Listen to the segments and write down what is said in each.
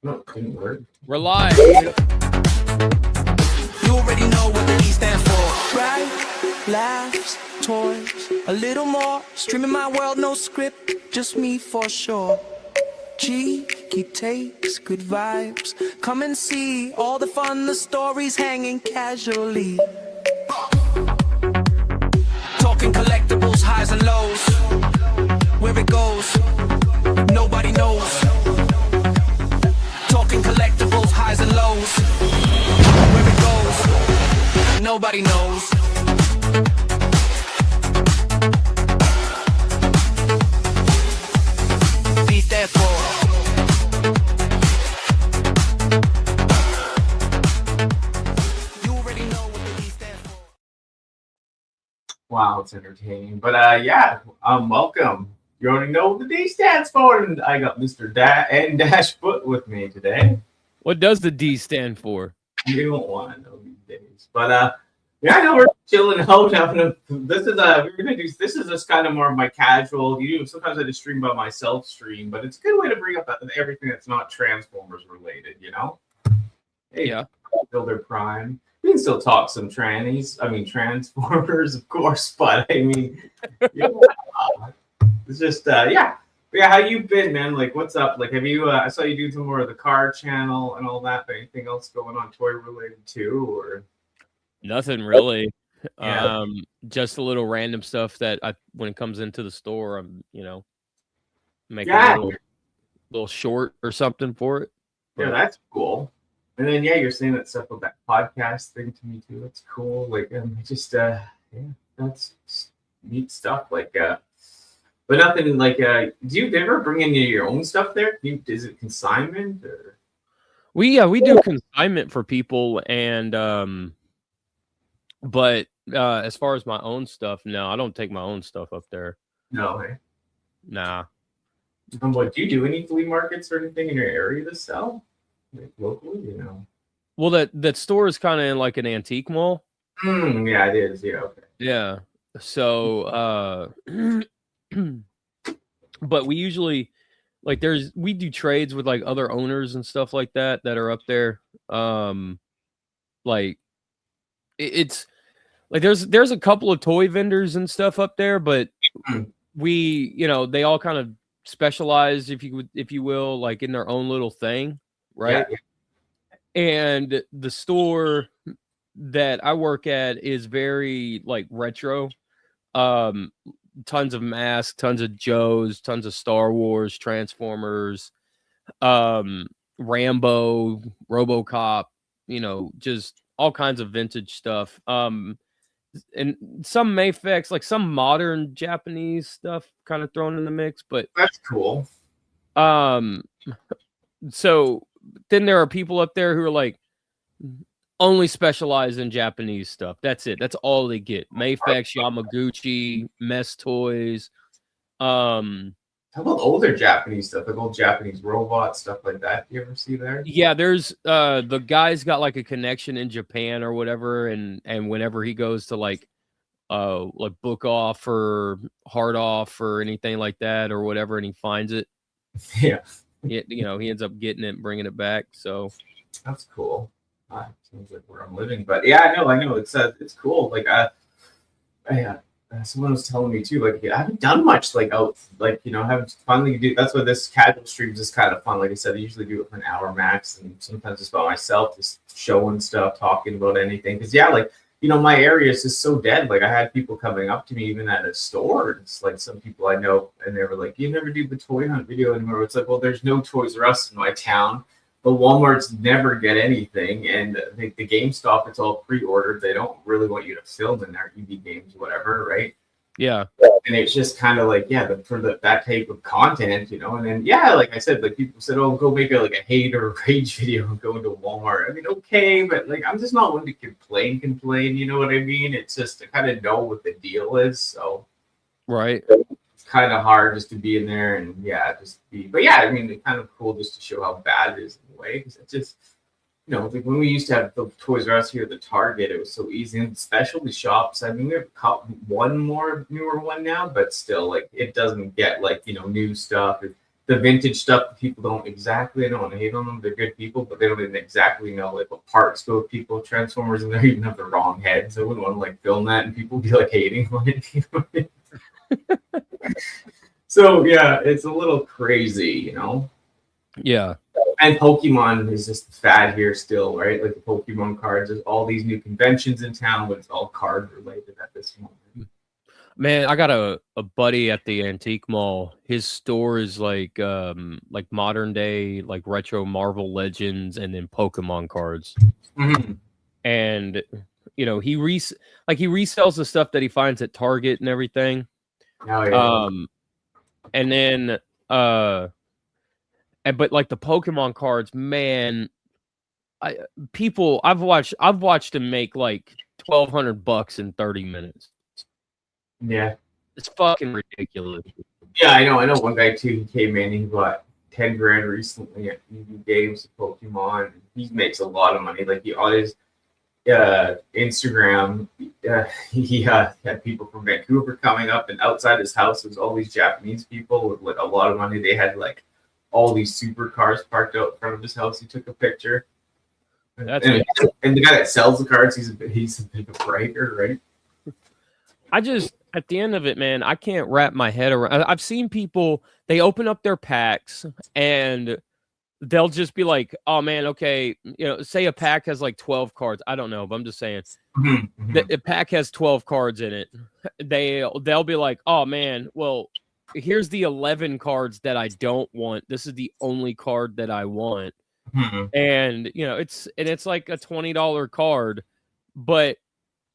No, it couldn't work. We're live. You already know what the E stands for. Right, laughs, toys, a little more. Streaming my world, no script, just me for sure. Cheeky takes, good vibes. Come and see all the fun, the stories hanging casually. Talking collectibles, highs and lows. Where it goes, nobody knows. Talking collectibles, highs and lows. Where it goes, nobody knows. Be there for. You already know what the E stands for. Wow, it's entertaining. But welcome. You already know what the D stands for, and I got Mr. Dash Foot with me today. What does the D stand for? You don't want to know these days. But I know we're chilling out having this is just kind of more of my casual. Sometimes I just stream by myself stream, but it's a good way to bring up everything that's not Transformers related, you know? Hey, Yeah. Builder Prime. We can still talk some Transformers, of course, but I mean, it's just yeah. How you been, man? Like, what's up? Like, have you? I saw you do some more of the car channel and all that. But anything else going on toy related too, or Nothing really. Yeah. Just a little random stuff that when it comes into the store, I'm making Yeah. a little short or something for it. Yeah, that's cool. And then you're saying that stuff with that podcast thing to me too. That's cool. Like, that's neat stuff. Like, but nothing like. Do you ever bring any of your own stuff there? Is it consignment or? We do consignment for people, and but as far as my own stuff, no, I don't take my own stuff up there. No. Hey? Nah. What do you do? Any flea markets or anything in your area to sell, like locally? You know. Well, that store is kind of in like an antique mall. Yeah, it is. Yeah. Okay. Yeah. So, but we usually we do trades with like other owners and stuff like that are up there. Like it's like there's a couple of toy vendors and stuff up there, but we, they all kind of specialize, if you will, like in their own little thing, right? Yeah. And the store that I work at is very like retro. Tons of masks, tons of Joes, tons of Star Wars, Transformers, Rambo, RoboCop, just all kinds of vintage stuff. And some Mayfex, like some modern Japanese stuff kind of thrown in the mix, but That's cool. So then there are people up there who are like only specialize in Japanese stuff. That's it. That's all they get. Mayfex, Yamaguchi, Mess Toys. How about older Japanese stuff, like old Japanese robots, stuff like that? You ever see there? Yeah, there's the guy's got like a connection in Japan or whatever, and whenever he goes to like book off or hard off or anything like that or whatever, and he finds it, Yeah. he ends up getting it and bringing it back. So That's cool. Sounds like where I'm living, but yeah, I know. It's cool. Like someone was telling me too. Like I haven't done much. Like out. Like haven't finally do. That's why this casual streams is kind of fun. Like I said, I usually do it for an hour max, and sometimes just by myself, just showing stuff, talking about anything. Because my area is just so dead. Like I had people coming up to me even at a store. It's like some people I know, and they were like, "You never do the toy hunt video anymore." It's like, well, there's no Toys R Us in my town. But Walmart's never get anything, and the GameStop, it's all pre-ordered. They don't really want you to film in their EV games, whatever, right? yeah, And it's just kind of like, for that type of content, and then like I said, like people said, oh, go make a hate or rage video and go into Walmart. I mean, okay, but like I'm just not one to complain. You know what I mean? It's just to kind of know what the deal is, so right. it's kind of hard just to be in there and just be. But I mean, it's kind of cool just to show how bad it is in a way, because it's just like when we used to have the Toys R Us here at the Target, it was so easy. And specialty shops, I mean, we have one more newer one now, but still, like, it doesn't get like new stuff. the vintage stuff that people don't exactly, I don't want to hate on them, they're good people, but they don't even exactly know like what parts go with people, Transformers, and they even have the wrong heads. I wouldn't want to like film that and people be like hating on it. You know what I mean? So yeah, it's a little crazy, you know? Yeah. And Pokemon is just fad here still, right? Like the Pokemon cards, there's all these new conventions in town, but it's all card related at this moment. Man, I got a buddy at the antique mall. His store is like modern day, like retro Marvel Legends and then Pokemon cards. Mm-hmm. And you know, he resells the stuff that he finds at Target and everything. Oh, yeah. And then but like the Pokemon cards, man, I've watched him make like $1,200 in 30 minutes. Yeah. It's fucking ridiculous. Yeah, I know one guy too. He came in, he bought 10 grand recently at EV Games of Pokemon. He makes a lot of money. Like he always Instagram, he had people from Vancouver coming up, and outside his house there's all these Japanese people with like a lot of money. They had like all these supercars parked out in front of his house. He took a picture. And the guy that sells the cards, he's a bit of a breaker, right? At the end of it, man, I can't wrap my head around. I've seen people, they open up their packs and they'll just be like, oh man, okay, you know, say a pack has like 12 cards. I don't know, but I'm just saying the pack has 12 cards in it. They'll be like, oh man, well, here's the 11 cards that I don't want. This is the only card that I want. And you know, it's like a $20 card, but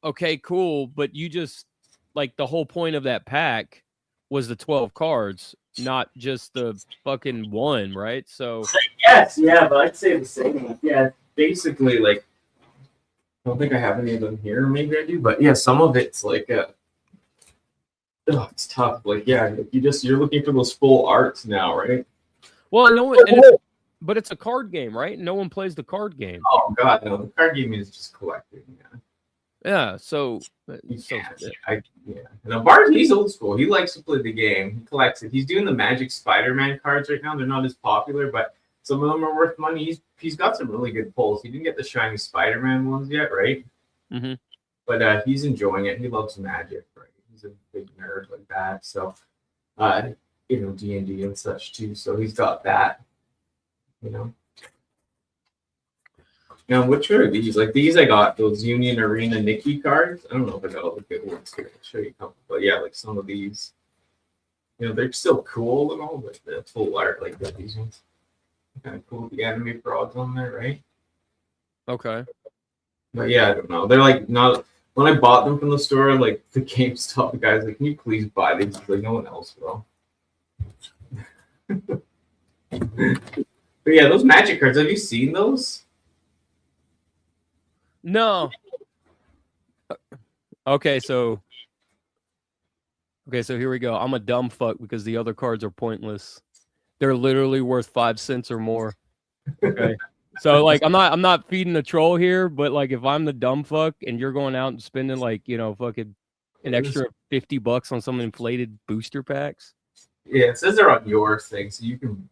okay, cool. But you just, like, the whole point of that pack was the 12 cards, not just the fucking one, right? So yes, yeah, but I'd say the same. Yeah, basically, like, I don't think I have any of them here. Maybe I do, but yeah, some of it's like, it's tough. Like, yeah, you're looking for those full arts now, right? Well, but it's a card game, right? No one plays the card game. Oh god, no, the card game is just collecting. Yeah, so Now Bart, he's old school. He likes to play the game. He collects it. He's doing the Magic Spider-Man cards right now. They're not as popular, but some of them are worth money. He's got some really good pulls. He didn't get the shiny Spider-Man ones yet, right? Mm-hmm. But he's enjoying it. He loves Magic, right? He's a big nerd like that. So, you know, D&D and such too. So he's got that, you know. Now, which are these? Like these, I got those Union Arena Nikki cards. I don't know if I got all the good ones here. I'll show you a couple. But yeah, like some of these, you know, they're still cool and all, but the full art, like these ones, kind of cool. The anime frogs on there, right? Okay. But yeah, I don't know. They're like not. When I bought them from the store, like the GameStop, the guy's like, "Can you please buy these?" Like no one else will. But yeah, those Magic cards. Have you seen those? No. Okay, so here we go. I'm a dumb fuck because the other cards are pointless. They're literally worth 5 cents or more. Okay. So like I'm not feeding the troll here, but like if I'm the dumb fuck and you're going out and spending like, you know, fucking an extra $50 on some inflated booster packs. Yeah, it says they're on your thing, so you can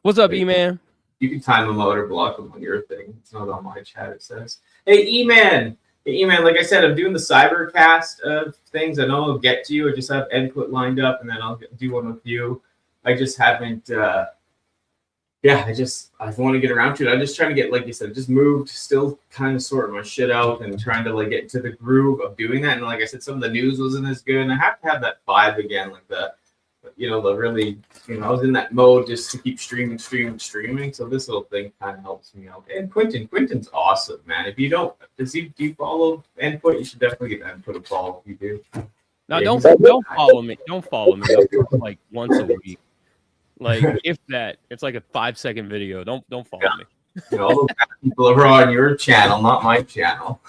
What's up, E-Man? You can time them out or block them on your thing. It's not on my chat, it says. Hey, E-Man! Hey, E-Man, like I said, I'm doing the Cybercast of things. I know I'll get to you. I just have input lined up, and then I'll do one with you. I just haven't... I want to get around to it. I'm just trying to get, like you said, just moved, still kind of sorting my shit out and trying to, like, get into the groove of doing that. And like I said, some of the news wasn't as good, and I have to have that vibe again, like the really, I was in that mode just to keep streaming. So this little thing kind of helps me out. And Quentin's awesome, man. If you don't, do you follow Input? You should definitely get Input a follow if you do. No, don't follow me. Don't follow me. Like once a week. Like if that, it's like a 5-second video. Don't follow me. You know, all those people are on your channel, not my channel.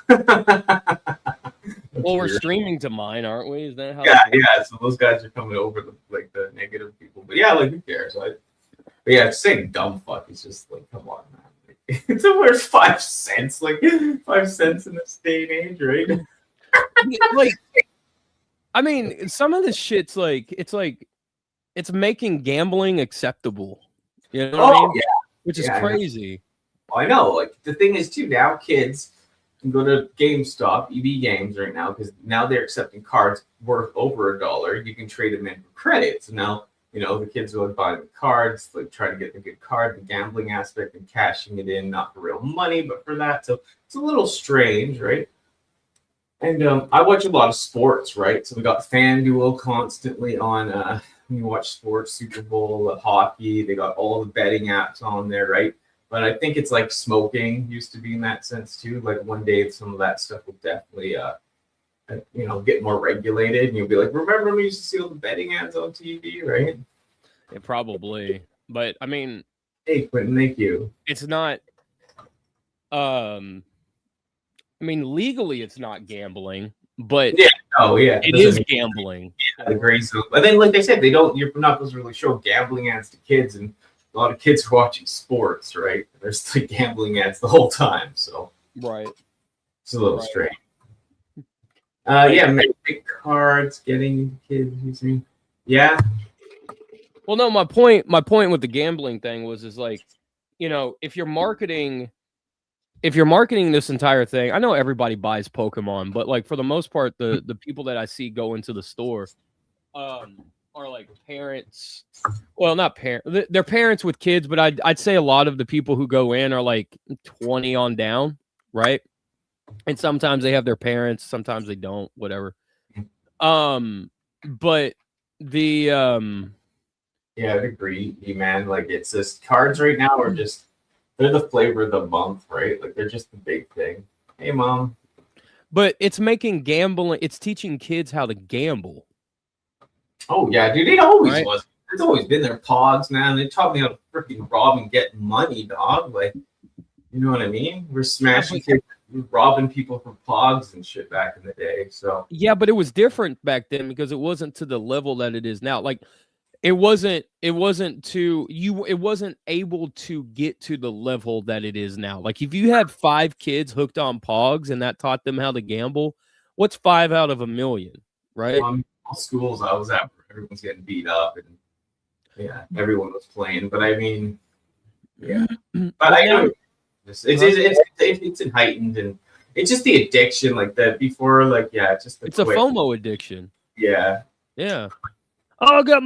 Well, we're streaming to mine, aren't we? Is that how? Yeah. So those guys are coming over the negative people. But yeah, like who cares? But yeah, saying dumb fuck is just like, come on, man. Like, it's worth 5 cents. Like 5 cents in this day and age, right? Like, I mean, some of this shit's like, it's like, it's making gambling acceptable. You know what I Oh mean? Which is yeah, crazy. I know. Like the thing is too, now kids can go to GameStop, EB Games right now because now they're accepting cards worth over $1. You can trade them in for credits. So now the kids will buy the cards, like try to get the good card, the gambling aspect, and cashing it in, not for real money, but for that. So it's a little strange, right? And I watch a lot of sports, right? So we got FanDuel constantly on. When you watch sports, Super Bowl, hockey, they got all the betting apps on there, right? But I think it's like smoking used to be in that sense too. Like one day, some of that stuff will definitely, get more regulated, and you'll be like, remember when we used to see all the betting ads on TV, right? Yeah, probably, but I mean, hey, Quentin, thank you. It's not. I mean, legally, it's not gambling, but yeah, it is gambling. Yeah, the gray zone. But then, like they said, you're not supposed to really show gambling ads to kids, and a lot of kids are watching sports, right? There's like gambling ads the whole time, so right, it's a little strange. Big cards, getting kids using. Yeah. Well, no, my point with the gambling thing is like, if you're marketing this entire thing, I know everybody buys Pokemon, but like for the most part, the people that I see go into the store are like parents. Well, not parents. They're parents with kids, but I'd say a lot of the people who go in are like 20 on down, right? And sometimes they have their parents, sometimes they don't, whatever. But the yeah, I'd agree, man. Like it's just cards right now are just they're the flavor of the month, right? Like they're just the big thing. Hey, mom. But it's making gambling. It's teaching kids how to gamble. Oh yeah, dude. It always was. It's always been there. Pogs, man. They taught me how to freaking rob and get money, dog. Like, you know what I mean? We're smashing kids, robbing people for Pogs and shit back in the day. So yeah, but it was different back then because it wasn't to the level that it is now. Like, it wasn't able to get to the level that it is now. Like if you had 5 kids hooked on Pogs and that taught them how to gamble, what's 5 out of 1,000,000, right? All schools I was at, everyone's getting beat up and yeah, everyone was playing. But I mean, yeah, but I know it's heightened and it's just the addiction like that before. Like yeah, it's just it's a FOMO addiction. Yeah. Oh, I got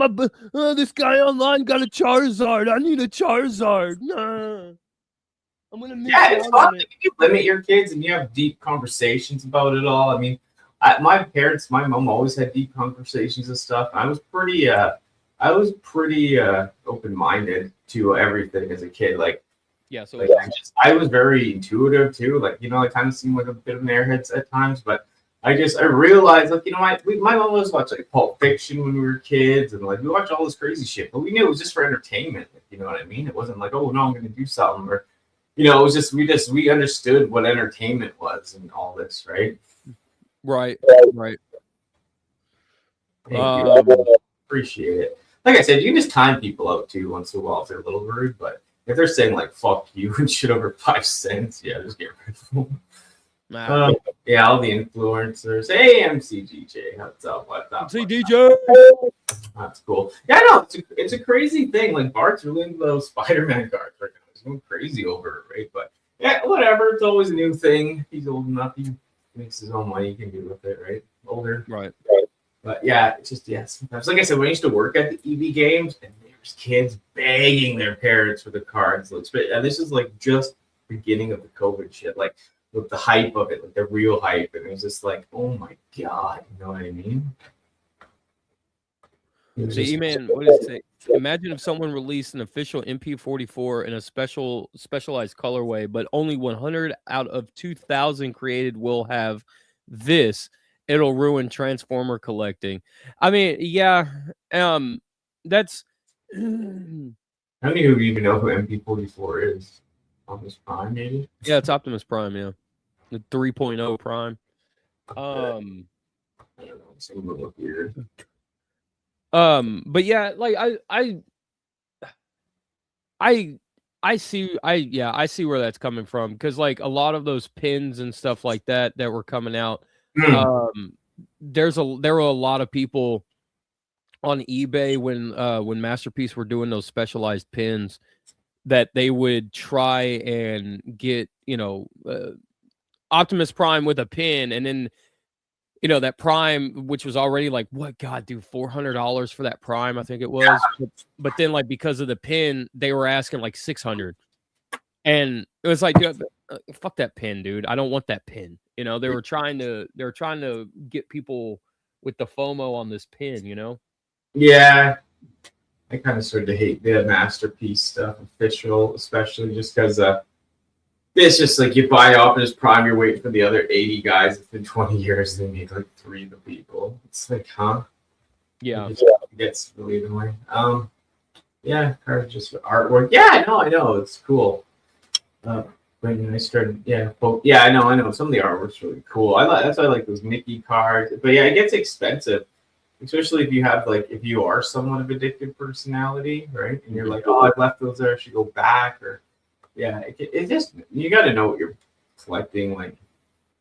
this guy online got a Charizard. I need a Charizard. Nah. I'm gonna miss it's fun. Like, you limit your kids and you have deep conversations about it all. I mean, my mom always had deep conversations and stuff. I was pretty open-minded to everything as a kid. Like, yeah, so like, I was very intuitive too. Like, I kind of seemed like a bit of an airhead at times, but I realized, like, my mom was watching like Pulp Fiction when we were kids, and like we watched all this crazy shit, but we knew it was just for entertainment. Like, you know what I mean? It wasn't like, oh no, I'm gonna do something, or it was just we understood what entertainment was and all this, right? Right. Thank you. Appreciate it. Like I said, you can just time people out too once in a while if they're a little rude, but if they're saying like "fuck you" and shit over 5 cents, yeah, just get rid of them. Yeah, all the influencers. Hey, MCGJ, what's up? What's up? MCGJ. That's cool. Yeah, no, it's a crazy thing. Like Bart's really into those Spider-Man cards right now. He's going crazy over it, right? But yeah, whatever. It's always a new thing. He's old enough. He makes his own money. He can do with it, right? Older, right? But yeah, it's just sometimes, like I said, when I used to work at the EB Games, and there's kids begging their parents for the cards. And this is like just beginning of the COVID shit. Like. With the hype of it, like the real hype, and it was just like, oh my god, you know what I mean? So, E-Man, what does it say? Imagine if someone released an official MP44 in a specialized colorway, but only 100 out of 2,000 created will have this. It'll ruin Transformer collecting. I mean, yeah, that's. How many of you even know who MP44 is? Optimus Prime, maybe? Yeah, it's Optimus Prime, yeah. The 3.0 Prime. I don't know, some of them look weird. But yeah, like I see where that's coming from, because like a lot of those pins and stuff like that were coming out. There were a lot of people on eBay when Masterpiece were doing those specialized pins that they would try and get, Optimus Prime with a pin, and then that Prime, which was already like, what, God, dude, $400 for that Prime, I think it was. But then, like, because of the pin, they were asking like 600, and it was like, dude, fuck that pin, dude. I don't want that pin. They were trying to get people with the FOMO on this pin. Yeah, I kind of started to hate the Masterpiece stuff, official, especially just because it's just like you buy Optimus Prime, you're waiting for the other 80 guys. It's been 20 years, they made like 3 of the people. It's like, huh? Yeah. It gets really annoying. Yeah, cards just for artwork. Yeah, I know, it's cool. When I started, I know. Some of the artwork's really cool. That's why I like those Mickey cards. But yeah, it gets expensive, especially if you are somewhat of addictive personality, right? And you're like, oh, I left those there, I should go back, or yeah, it just, you got to know what you're collecting, what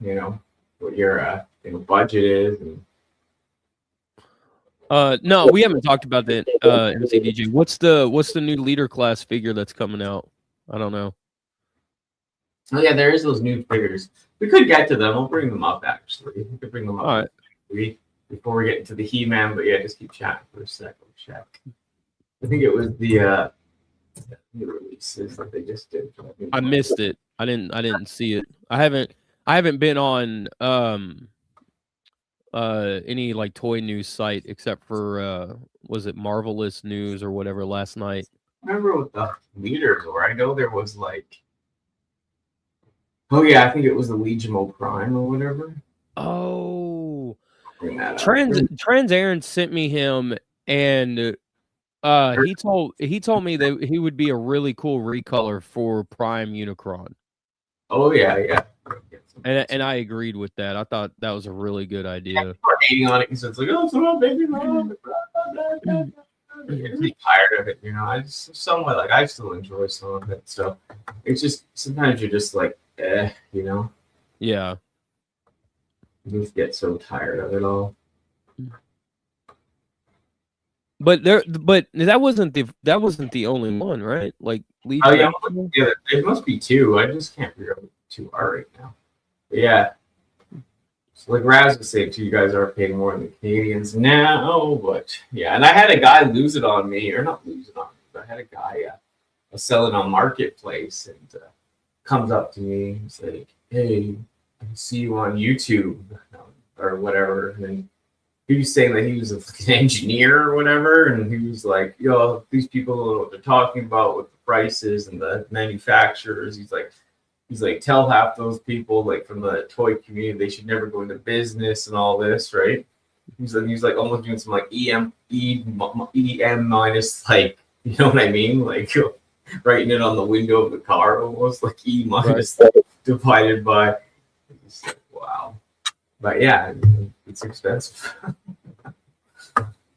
your budget is. And no, we haven't talked about that. MCDJ, what's the new leader class figure that's coming out? I don't know. Oh yeah, there is those new figures. We could get to them. I'll bring them up actually. We could bring them up. All right. Before we get into the He-Man, but yeah, just keep chatting for a sec. I'll check. I think it was the releases that they just did. I missed it. I didn't see it. I haven't been on any like toy news site except for was it Marvelous News or whatever last night. I remember what the leaders were. I know there was like, oh yeah, I think it was the Legion of Prime or whatever. Oh, Trans Aaron sent me him, and he told me that he would be a really cool recolor for Prime Unicron. Oh yeah. And I agreed with that. I thought that was a really good idea. People are hating on it because it's like, oh, so baby, you're pretty tired of it, I just somewhat like, I still enjoy some of it. So it's just sometimes you're just like, Yeah. You just get so tired of it all. But that wasn't the only one, right? Like Legion. Oh yeah, there must be 2. I just can't figure out what 2 are right now. But yeah. So like Raz was saying too, you guys are paying more than the Canadians now, but yeah, and I had a guy lose it on me, or not lose it on me, but I had a guy sell it on Marketplace, and comes up to me, he's like, hey, I see you on YouTube or whatever, and then he was saying that he was an engineer or whatever, and he was like, these people don't know what they're talking about with the prices and the manufacturers. He's like, tell half those people like from the toy community they should never go into business and all this, right? He's like almost doing some like EM minus, like, you know what I mean? Like writing it on the window of the car, almost like E minus, right, divided by. It's like, wow. But yeah, it's expensive.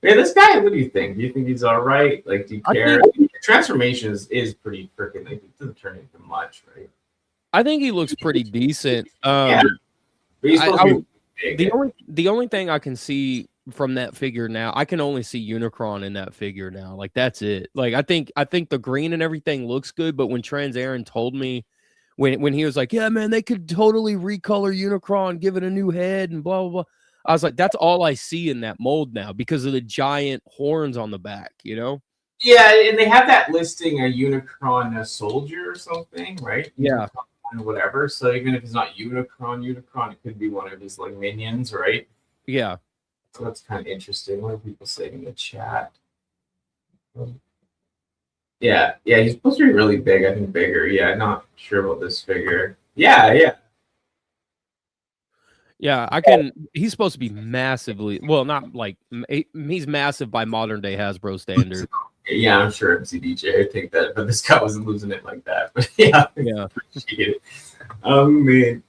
Yeah, this guy, what do you think? Do you think he's all right? Like, do you care? Transformation is pretty freaking, like, it doesn't turn into much, right? I think he looks pretty decent. Yeah. But he's supposed to be big. The only thing I can see from that figure now, I can only see Unicron in that figure now. Like, that's it. Like, I think the green and everything looks good, but when Trans Aaron told me, when he was like, yeah, man, they could totally recolor Unicron, give it a new head and blah, blah, blah. I was like, that's all I see in that mold now because of the giant horns on the back, Yeah, and they have that listing, a Unicron, a soldier or something, right? Yeah. Whatever. So even if it's not Unicron, it could be one of his like minions, right? Yeah. So that's kind of interesting. What are people saying in the chat? Yeah, he's supposed to be really big. I think bigger. Yeah, not sure about this figure. Yeah. He's supposed to be massively, well, not like, he's massive by modern day Hasbro standard. Yeah, I'm sure MCDJ, I think that, but this guy wasn't losing it like that. But yeah. Appreciate it. Man,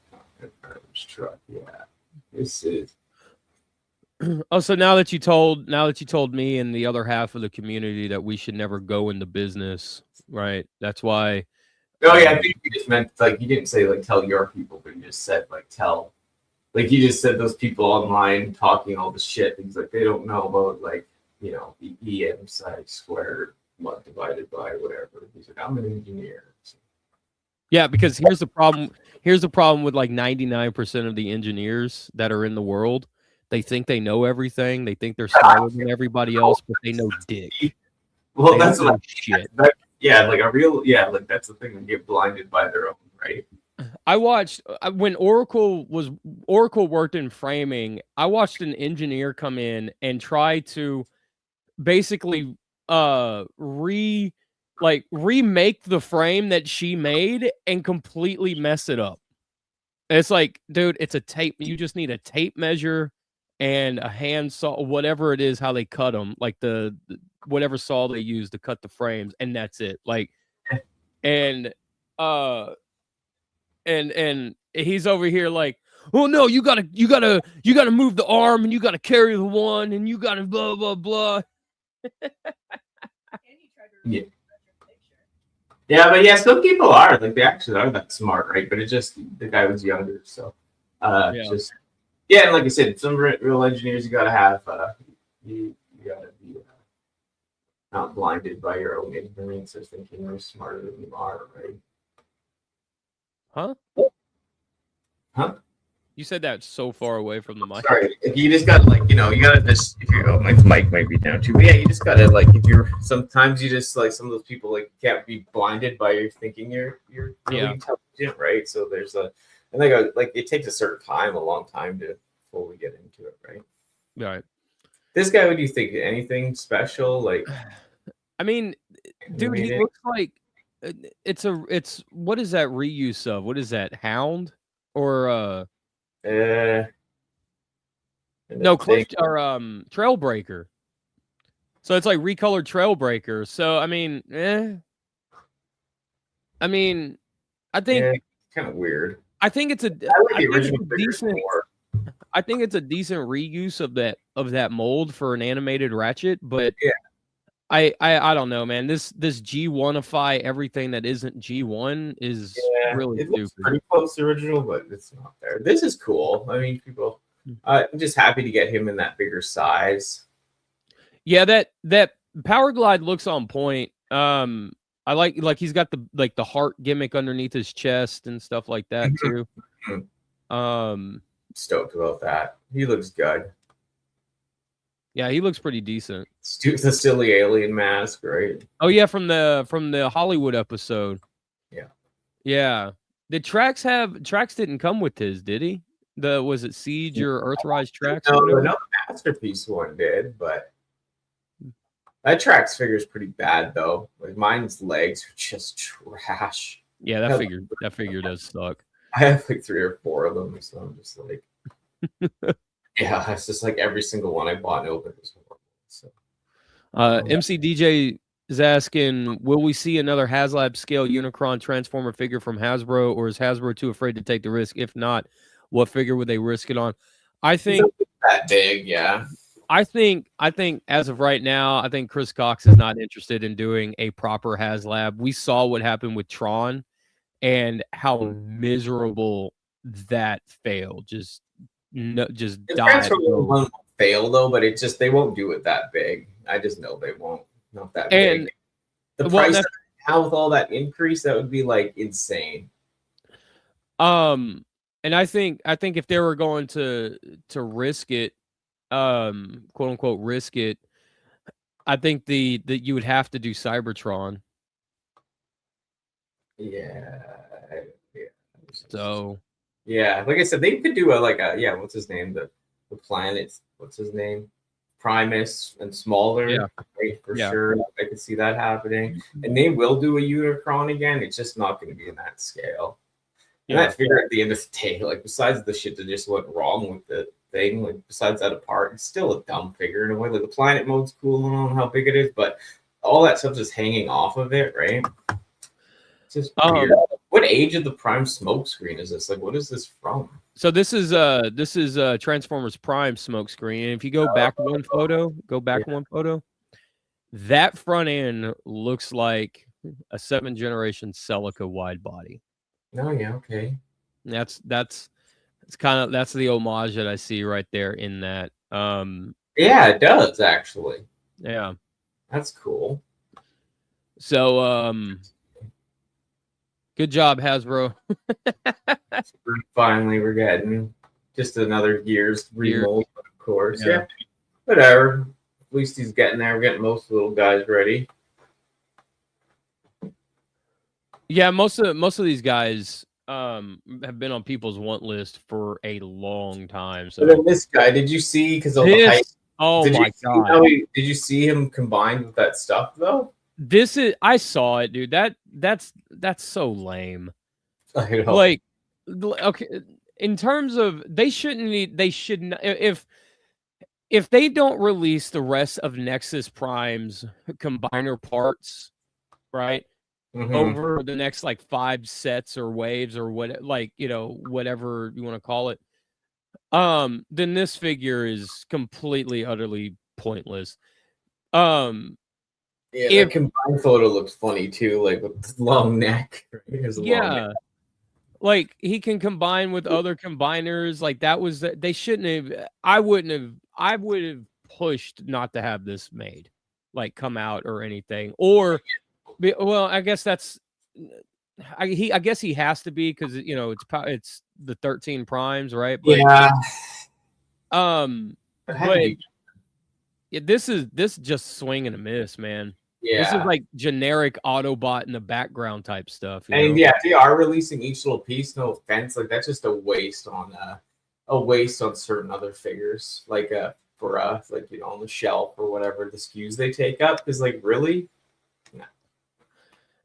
truck. Yeah, this is. Oh, so now that you told me and the other half of the community that we should never go into business, right? That's why. Oh yeah, I think you just meant like you didn't say like tell your people, but you just said like tell. Like you just said those people online talking all this shit. Things like they don't know about like EM side squared divided by whatever. He's like, I'm an engineer. So, Yeah, because here's the problem. Here's the problem with like 99% of the engineers that are in the world. They think they know everything. They think they're smarter than everybody else, but they know dick. well, They that's don't know what shit. like that's the thing. They get blinded by their own, right? I watched when Oracle worked in framing. I watched an engineer come in and try to basically remake the frame that she made and completely mess it up. It's like, dude, it's a tape. You just need a tape measure and a hand saw, whatever it is, how they cut them, like the whatever saw they use to cut the frames, and that's it. Like, and and he's over here like, oh no, you gotta move the arm, and you gotta carry the one, and you gotta blah blah blah. Yeah. Yeah, but yeah, some people are like they actually are that smart, right? But it just the guy was younger, so and like I said, some real engineers you gotta have you gotta be not blinded by your own ignorance or thinking you're smarter than you are, right? Huh? You said that so far away from the mic. Sorry, you just gotta you gotta just if you're my mic might be down too. But yeah, you just gotta if you're sometimes you just some of those people can't be blinded by your thinking you're really intelligent, right? So there's and it takes a certain time, a long time to fully get into it, right? Right. This guy, what do you think? Anything special? I mean, dude, he looks like it's what is that reuse of? What is that, Hound or no, Cliff or Trailbreaker. So it's like recolored Trailbreaker. So I mean, I think kind of weird. I think it's a decent reuse of that mold for an animated Ratchet, but yeah. I don't know, man. This G1ify everything that isn't G1 is really stupid. Looks pretty close to original, but it's not there. This is cool. I mean, people. I'm just happy to get him in that bigger size. Yeah, that Power Glide looks on point. I like he's got the heart gimmick underneath his chest and stuff like that too. Stoked about that. He looks good. Yeah, he looks pretty decent. The silly alien mask, right? Oh yeah, from the Hollywood episode. Yeah. Yeah. Did Trax didn't come with his, did he? Was it Siege or Earthrise Trax? No, the Masterpiece one did, but that Trax figure is pretty bad though. Like mine's legs are just trash. Yeah, that figure does suck. I have like 3 or 4 of them, so I'm just like yeah, it's just like every single one I bought and opened was horrible. So MC DJ is asking, will we see another HasLab scale Unicron Transformer figure from Hasbro, or is Hasbro too afraid to take the risk? If not, what figure would they risk it on? I think that big, yeah. I think as of right now, I think Chris Cox is not interested in doing a proper HasLab. We saw what happened with Tron and how miserable that failed. Just died. Won't fail though, but it just they won't do it that big. I just know they won't. Not that big. The price now with all that increase, that would be like insane. And I think if they were going to risk it, quote unquote risk it, I think that you would have to do Cybertron. Yeah. So yeah, like I said, they could do what's his name? The planet, what's his name? Primus and smaller, right, for sure. I could see that happening. And they will do a Unicron again. It's just not going to be in that scale. And that figure at the end of the day, like besides the shit that just went wrong with the thing, like besides that apart, it's still a dumb figure in a way. Like the planet mode's cool and all how big it is, but all that stuff just hanging off of it, right? It's just weird. What age of the Prime smokescreen is this? Like, what is this from? So this is Transformers Prime smokescreen. And if you go back one photo, that front end looks like a 7th generation Celica wide body. Oh yeah, okay. That's the homage that I see right there in that. Yeah, it does actually. Yeah. That's cool. So, good job, Hasbro. Finally, we're getting just another year's remold, of course. Yeah. Yeah. Whatever. At least he's getting there. We're getting most of the little guys ready. Yeah, most of these guys have been on people's want list for a long time. So But then this guy, did you see? Because all the hype. Oh Did my you see god! did you see him combined with that stuff though? I saw it, dude. That's so lame. I know. Like, okay, in terms of they shouldn't if they don't release the rest of Nexus Prime's combiner parts, right? Mhm. Over the next like 5 sets or waves or what, like, whatever you want to call it, then this figure is completely utterly pointless. Yeah, the combined photo looks funny too, like with the long neck. Yeah, like he can combine with other combiners. Like that was they shouldn't have. I would have pushed not to have this made, like come out or anything. Or, well, I guess that's. I guess he has to be because it's the 13 primes, right? But, yeah. But this is just swing and a miss, man. Yeah. This is like generic Autobot in the background type stuff. And yeah, if they are releasing each little piece, no offense, like that's just a waste on certain other figures, like for like on the shelf or whatever the SKUs they take up. Because like really, no.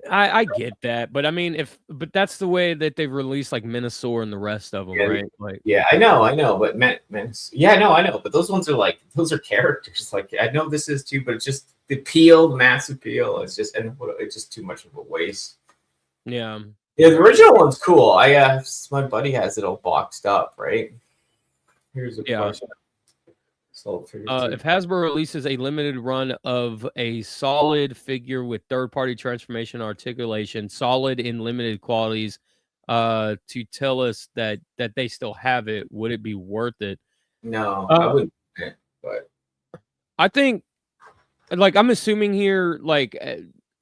I get that, but I mean, but that's the way that they've released like Minosaur and the rest of them, right? Like, yeah, I know, but yeah, no, I know, but those ones are those are characters. Like I know this is too, but it's just the appeal, the mass appeal. It's just too much of a waste. Yeah, the original one's cool. My buddy has it all boxed up, right? Here's a question. If Hasbro releases a limited run of a solid figure with third-party transformation articulation, solid in limited qualities, to tell us that they still have it, would it be worth it? No, I wouldn't. But I think, like, I'm assuming here, like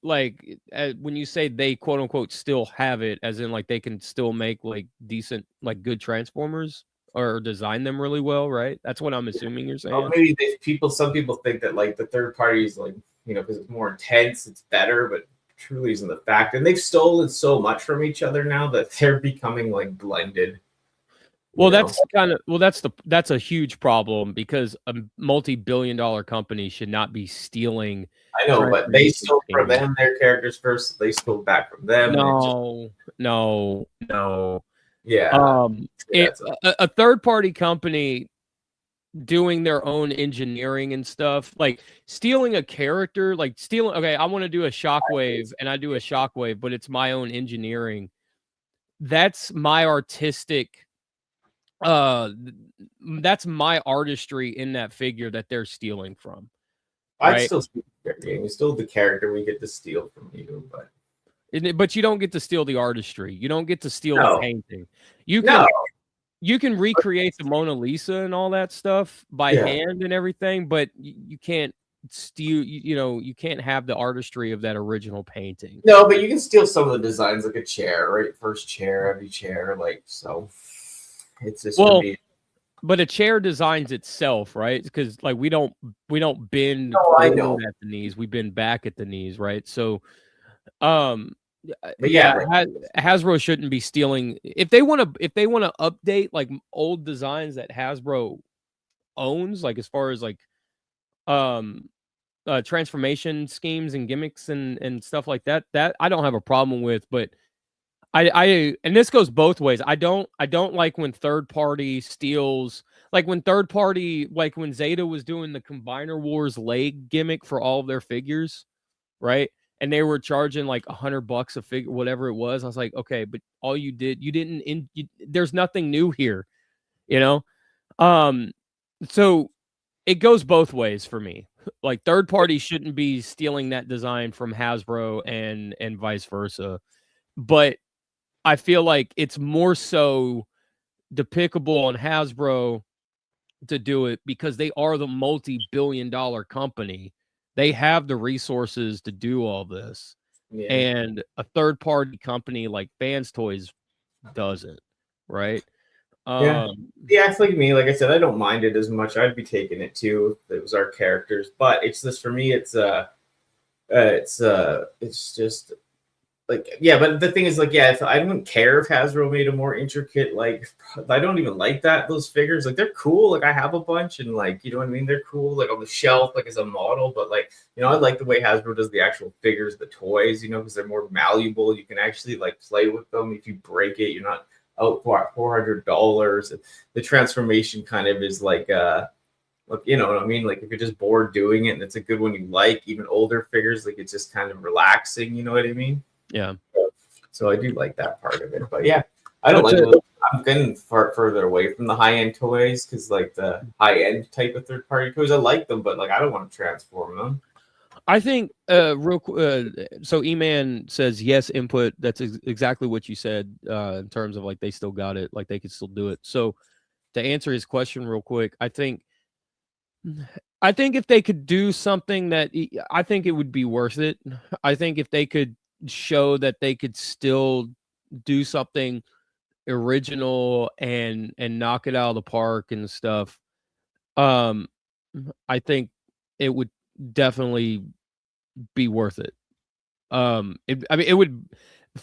when you say they quote unquote still have it, as in like they can still make like decent, like good Transformers. Or design them really well, right? That's what I'm assuming you're saying. Maybe some people think that like the third party is like, because it's more intense, it's better, but truly isn't the fact. And they've stolen so much from each other now that they're becoming like blended. Well, that's a huge problem because a multi-billion-dollar company should not be stealing. I know, but they stole from them their characters first. They stole back from them. No. Yeah. A third-party company doing their own engineering and stuff, like stealing a character, like stealing. Okay, I want to do a Shockwave, and I do a Shockwave, but it's my own engineering. That's my artistic. That's my artistry in that figure that they're stealing from. I'd still steal the game. You stole the character we get to steal from you, but you don't get to steal the artistry. You don't get to steal the painting. You can recreate the Mona Lisa and all that stuff by hand and everything, but you can't steal. You can't have the artistry of that original painting. No, but you can steal some of the designs, like a chair, right? First chair, every chair, like so. It's just but a chair designs itself, right? Because like we don't bend I know. at the knees. We bend back at the knees, right? So, but Hasbro shouldn't be stealing. If they want to update like old designs that Hasbro owns, like as far as like transformation schemes and gimmicks and stuff like that I don't have a problem with. But I and this goes both ways. I don't like when third party steals, like when Zeta was doing the Combiner Wars leg gimmick for all of their figures, right? And they were charging like $100 a figure, whatever it was. I was like, okay, but all you didn't there's nothing new here, So it goes both ways for me. Like third party shouldn't be stealing that design from Hasbro and vice versa. But I feel like it's more so depicable on Hasbro to do it because they are the multi-billion-dollar company They have the resources to do all this, Yeah. and a third party company like Fans Toys doesn't, right? Yeah. Yeah, it's like me. Like I said, I don't mind it as much. I'd be taking it too if it was our characters. But it's just for me, it's just like, yeah. But the thing is, like, yeah, if I don't care if Hasbro made a more intricate, like, I don't even like those figures. Like, they're cool. Like, I have a bunch, and like, you know what I mean? They're cool, like on the shelf, like as a model. But like, you know, I like the way Hasbro does the actual figures, the toys, you know, because they're more malleable. You can actually like play with them. If you break it, you're not out for $400. The transformation kind of is like look, you know what I mean? Like if you're just bored doing it and it's a good one you like, even older figures, like it's just kind of relaxing, you know what I mean? Yeah. So I do like that part of it. But yeah, I don't like it. I'm getting further away from the high-end toys because like the high-end type of third-party toys, I like them, but like I don't want to transform them. I think so E-Man says yes input. That's exactly what you said in terms of like they still got it, like they could still do it. So to answer his question real quick, I think if they could do something that I think it would be worth it. I think if they could show that they could still do something original and knock it out of the park and stuff, I think it would definitely be worth it. I mean, it would,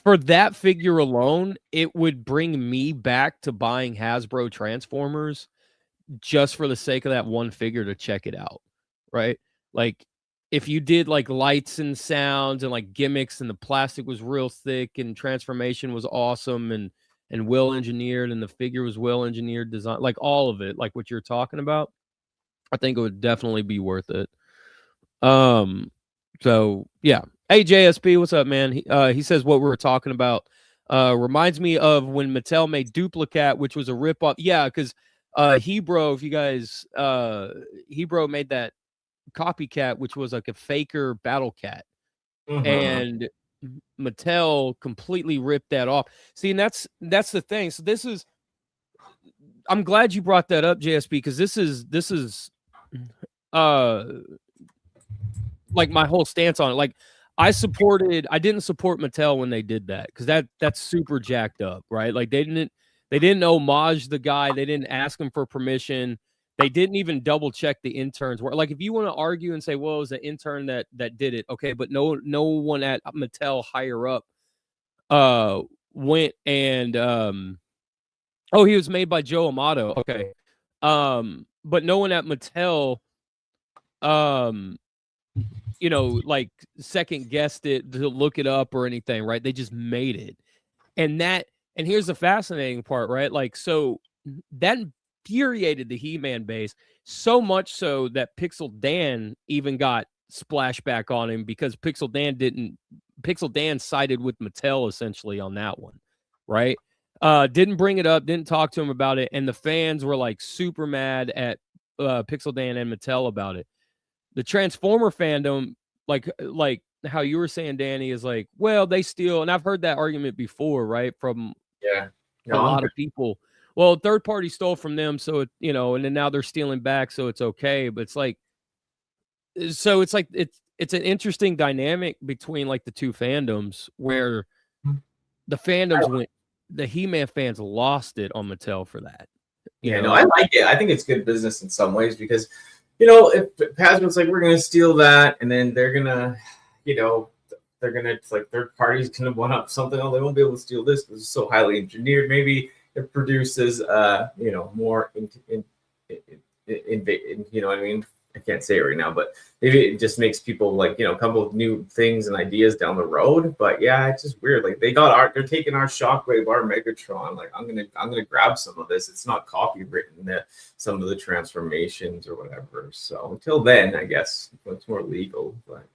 for that figure alone, it would bring me back to buying Hasbro Transformers just for the sake of that one figure to check it out, right? Like if you did like lights and sounds and like gimmicks and the plastic was real thick and transformation was awesome and well engineered and the figure was well engineered design, like all of it, like what you're talking about, I think it would definitely be worth it. So yeah. Hey JSP, what's up, man? He says what we were talking about reminds me of when Mattel made Duplicat, which was a ripoff. Yeah, because Hebro, if you guys Hebro made that copycat, which was like a faker Battle Cat. And Mattel completely ripped that off. See, and that's the thing. So this is, I'm glad you brought that up, JSP, because this is like my whole stance on it. Like I didn't support Mattel when they did that because that's super jacked up, right? Like they didn't homage the guy, they didn't ask him for permission, they didn't even double check the interns. Like if you want to argue and say, well, it was the intern that did it, okay, but no one at Mattel higher up went and oh, he was made by Joe Amato, okay, but no one at Mattel you know, like second guessed it to look it up or anything, right? They just made it. And here's the fascinating part, right? Like, so that infuriated the He-Man base so much so that Pixel Dan even got splashback on him because Pixel Dan sided with Mattel essentially on that one, right? Didn't bring it up, didn't talk to him about it, and the fans were like super mad at Pixel Dan and Mattel about it. The Transformer fandom, like how you were saying, Danny, is like, well, they steal, and I've heard that argument before, right? From a lot of people. Well, third party stole from them, so you know, and then now they're stealing back, so it's okay. But it's like, so it's like it's an interesting dynamic between like the two fandoms where the fandoms went, the He-Man fans lost it on Mattel for that. Yeah, no, I like it. I think it's good business in some ways because, you know, if Hasbro's like, we're going to steal that, and then they're going to, you know, it's like third parties kind of one up something. Oh, they won't be able to steal this because it's so highly engineered. Maybe it produces, you know, more, you know what I mean? I can't say it right now, but maybe it just makes people like, you know, come up with new things and ideas down the road. But yeah, it's just weird. Like they're taking our Shockwave, our Megatron. Like I'm gonna grab some of this. It's not copywritten, some of the transformations or whatever. So until then, I guess it's more legal. But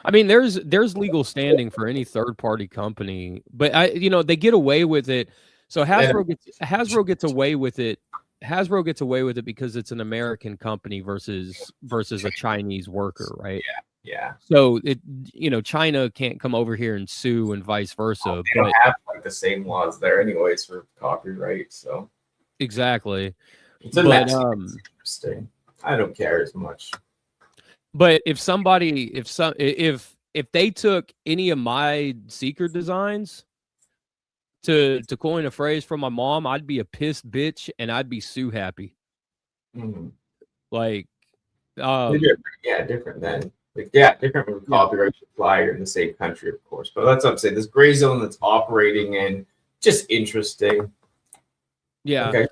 I mean, there's legal standing for any third party company, but you know, they get away with it. So Hasbro gets away with it. Hasbro gets away with it because it's an American company versus a Chinese worker, right? Yeah. So it, you know, China can't come over here and sue and vice versa. They don't have like the same laws there, anyways, for copyright. So exactly. It's interesting. I don't care as much. But if they took any of my Seeker designs, to coin a phrase from my mom, I'd be a pissed bitch and I'd be Sue happy. Mhm. Like, They're different. Yeah, different than like different from copyright supply. You're in the same country, of course. But that's what I'm saying. This gray zone that's operating in just interesting. yeah, Like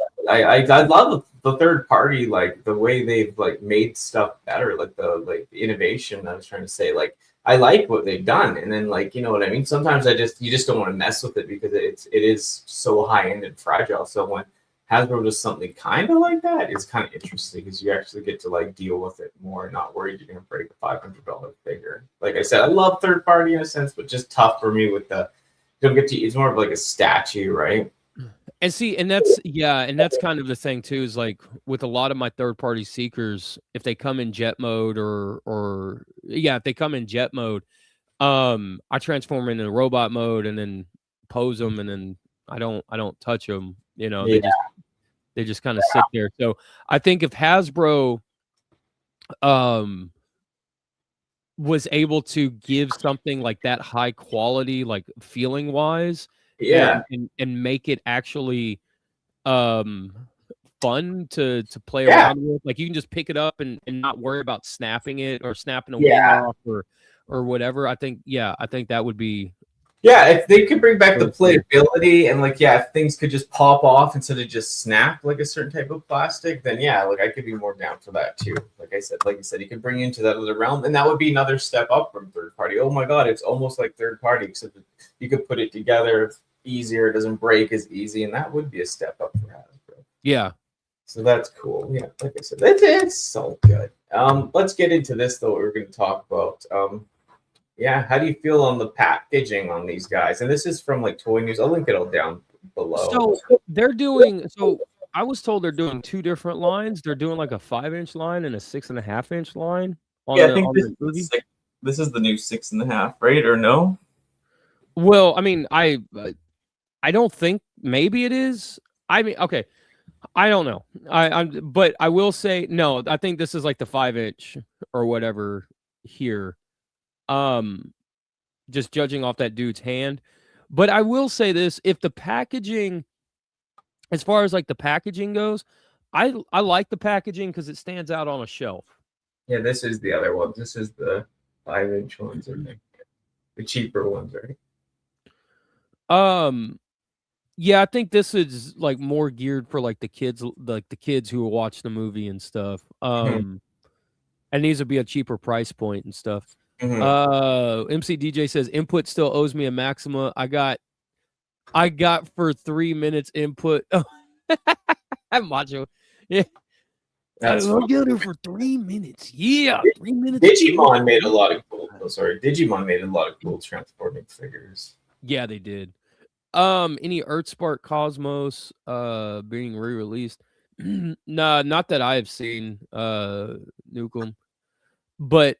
I love the third party, like the way they've like made stuff better, like the innovation. I was trying to say, like I like what they've done, and then like you know what I mean. Sometimes you just don't want to mess with it because it is so high end and fragile. So when Hasbro does something kind of like that, it's kind of interesting because you actually get to like deal with it more, and not worried you're gonna break a $500 figure. Like I said, I love third party in a sense, but just tough for me with the don't get to. It's more of like a statue, right? and see, and that's kind of the thing too. Is like with a lot of my third party Seekers, if they come in jet mode if they come in jet mode, I transform into robot mode and then pose them, and then I don't touch them. You know, Yeah. they just kind of sit there. So I think if Hasbro was able to give something like that high quality, like feeling wise, Yeah. and make it actually fun to play Yeah. around with, like you can just pick it up and not worry about snapping it or snapping a wing Yeah. off or whatever. I think that would be. Yeah, if they could bring back the Really cool. playability and like if things could just pop off instead of just snap like a certain type of plastic, then yeah, like I could be more down for that too. Like you said, you could bring into that other realm, and that would be another step up from third party. Oh my god, it's almost like third party, except that you could put it together it's easier, it doesn't break as easy, and that would be a step up for Hasbro. Yeah. So that's cool. Yeah, like I said, it's so good. Let's get into this though. What we're going to talk about. Yeah, how do you feel on the packaging on these guys? And this is from like Toy News. I'll link it all down below. So they're doing. So I was told they're doing two different lines. They're doing like a 5-inch line and a 6.5-inch line. Yeah, I think this is the new 6.5, right? Or no? Well, I mean, I don't think maybe it is. I mean, okay, I don't know. But I will say no. I think this is like the 5-inch or whatever here. Just judging off that dude's hand. But I will say this: if the packaging, as far as like the packaging goes, I like the packaging because it stands out on a shelf. Yeah, this is the other one. This is the 5-inch ones, I think. The cheaper ones, right? Yeah, I think this is like more geared for like the kids who will watch the movie and stuff. And these would be a cheaper price point and stuff. MC DJ says input still owes me a Maxima. I got for 3 minutes input. Macho. Yeah. I'll get her for 3 minutes. Yeah, 3 minutes. Digimon made a lot of cool. Oh, sorry, Digimon made a lot of cool transforming figures. Yeah, they did. Any Earthspark Cosmos being re-released? Nah, not that I have seen. Nukem, but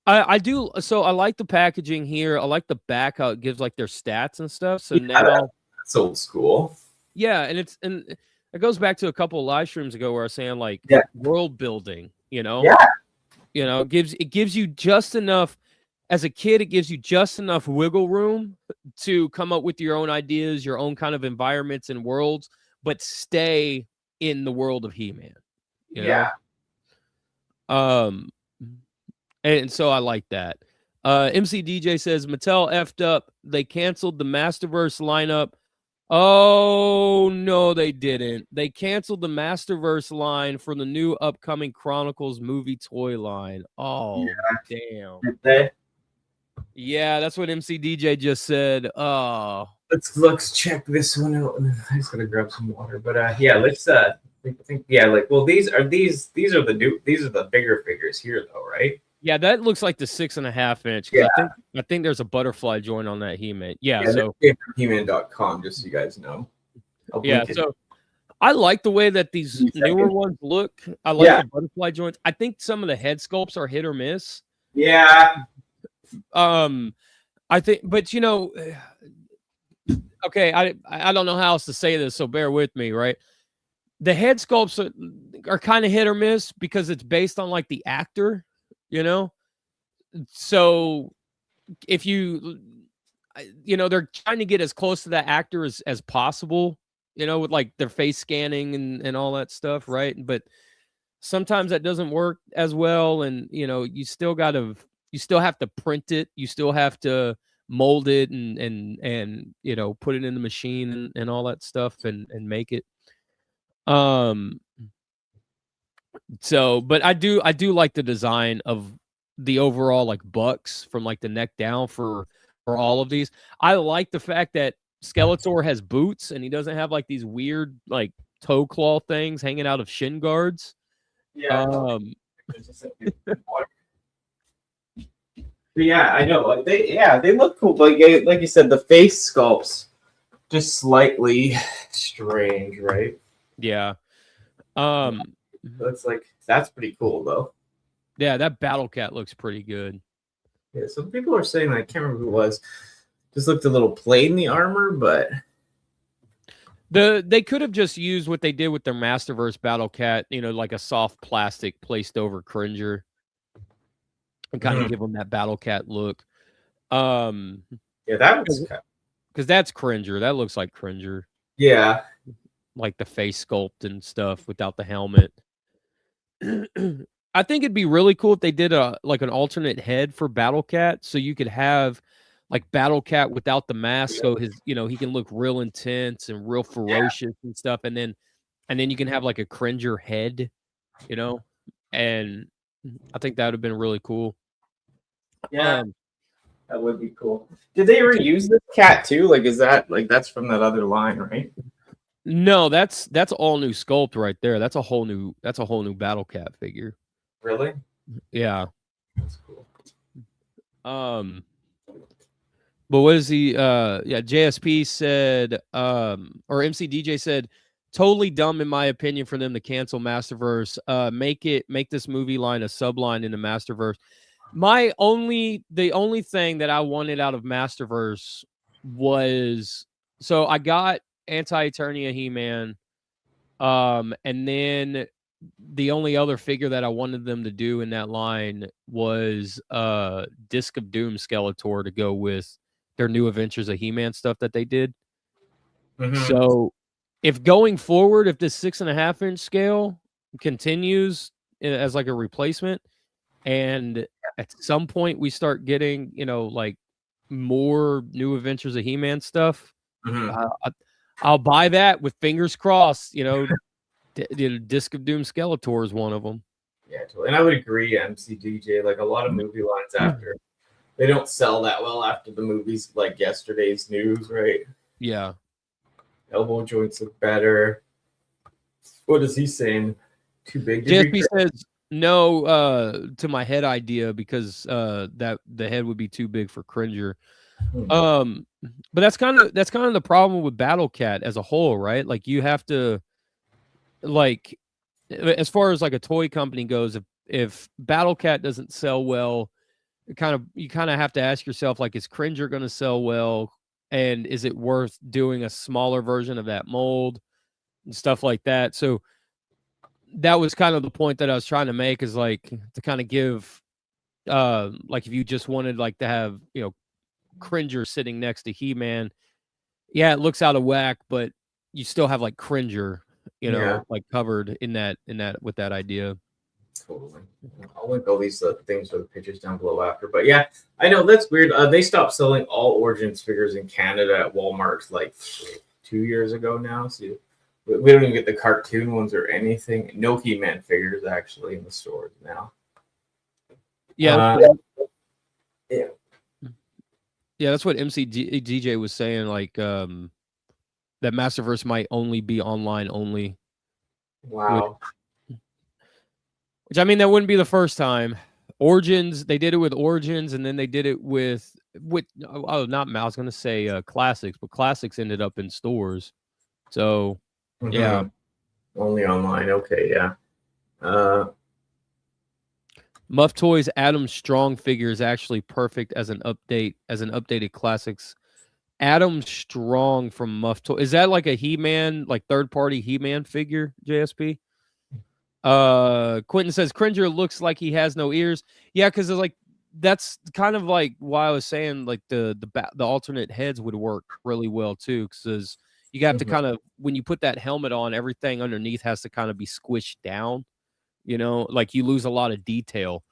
I do. So I like the packaging here. I like the back how it gives like their stats and stuff. So now that's old school. Yeah, and it goes back to a couple of live streams ago where I was saying like world building. You know, it gives you just enough. As a kid, it gives you just enough wiggle room to come up with your own ideas, your own kind of environments and worlds, but stay in the world of He-Man. You know? And so I like that. MC DJ says Mattel effed up. They canceled the Masterverse lineup. Oh no, they didn't. They canceled the Masterverse line for the new upcoming Chronicles movie toy line. Oh damn. Did they? Yeah, that's what MC DJ just said. Oh, let's check this one out. I just gotta grab some water. But yeah, let's think like well these are the bigger figures here though, right? Yeah, that looks like the 6.5-inch. Yeah. I think there's a butterfly joint on that He-Man. Yeah, so He-Man.com, just so you guys know. So I like the way that these newer ones look. I like the butterfly joints. I think some of the head sculpts are hit or miss. Yeah. I think, but you know, okay, I don't know how else to say this, so bear with me, right? The head sculpts are kind of hit or miss because it's based on like the actor. you know? So if they're trying to get as close to that actor as possible, with like their face scanning and all that stuff, right? But sometimes that doesn't work as well, and you still have to print it, you still have to mold it and put it in the machine and all that stuff and make it. So, but I do like the design of the overall like bucks from like the neck down for all of these. I like the fact that Skeletor has boots and he doesn't have like these weird like toe claw things hanging out of shin guards. Yeah. But yeah, I know. Like they look cool. Like you said, the face sculpts just slightly strange, right? Yeah. That's pretty cool though. Yeah, that Battle Cat looks pretty good. Yeah, some people are saying, I can't remember who it was, just looked a little plain, the armor, but they could have just used what they did with their Masterverse Battle Cat, like a soft plastic placed over Cringer and kind of give them that Battle Cat look. Yeah, that was because that's Cringer. That looks like Cringer. Yeah, like the face sculpt and stuff without the helmet. I think it'd be really cool if they did an alternate head for Battle Cat, so you could have like Battle Cat without the mask, so his he can look real intense and real ferocious and stuff, and then you can have like a Cringer head, and I think that would have been really cool. Yeah, that would be cool. Did they ever use this cat too? Like, is that that's from that other line, right? No, that's all new sculpt right there. That's a whole new Battle Cat figure. Really? Yeah. That's cool. But what is he? JSP said, or MC DJ said, totally dumb in my opinion for them to cancel Masterverse. Make this movie line a subline in the Masterverse. The only thing that I wanted out of Masterverse was, so I got Anti-Eternia He-Man, and then the only other figure that I wanted them to do in that line was Disc of Doom Skeletor to go with their new Adventures of He-Man stuff that they did. So if going forward, if this 6.5-inch scale continues as like a replacement, and at some point we start getting, like more new Adventures of He-Man stuff, I'll buy that with fingers crossed, Disc of Doom Skeletor is one of them. Yeah, totally. And I would agree, MCDJ. Like a lot of movie lines after, they don't sell that well after the movies, like yesterday's news, right? Yeah. Elbow joints look better. What is he saying? Too big? JSP says no to my head idea because that the head would be too big for Cringer. But that's kind of the problem with Battle Cat as a whole, right? Like you have to, like, as far as like a toy company goes, if Battle Cat doesn't sell well, you kind of have to ask yourself, like, is Cringer going to sell well, and is it worth doing a smaller version of that mold and stuff like that? So that was kind of the point that I was trying to make, is like to kind of give, like if you just wanted like to have Cringer sitting next to He-Man, yeah, it looks out of whack, but you still have like Cringer, like covered in that with that idea. Totally. I'll link all these things for the pictures down below after. But yeah, I know that's weird. They stopped selling all Origins figures in Canada at Walmart like 2 years ago now. So we don't even get the cartoon ones or anything. No He-Man figures actually in the stores now. Yeah. Yeah. Yeah, that's what DJ was saying. Like, that Masterverse might only be online only. Wow. Which I mean, that wouldn't be the first time. Origins, they did it with Origins, and then they did it with not I was gonna say Classics, but Classics ended up in stores. So yeah. Only online. Okay, yeah. Muff Toys Adam Strong figure is actually perfect as an updated Classics. Adam Strong from Muff Toys. Is that like a He-Man, like third-party He-Man figure, JSP? Quentin says Cringer looks like he has no ears. Yeah, because like that's kind of like why I was saying like the alternate heads would work really well too, because you have to kind of, when you put that helmet on, everything underneath has to kind of be squished down. You know, like you lose a lot of detail.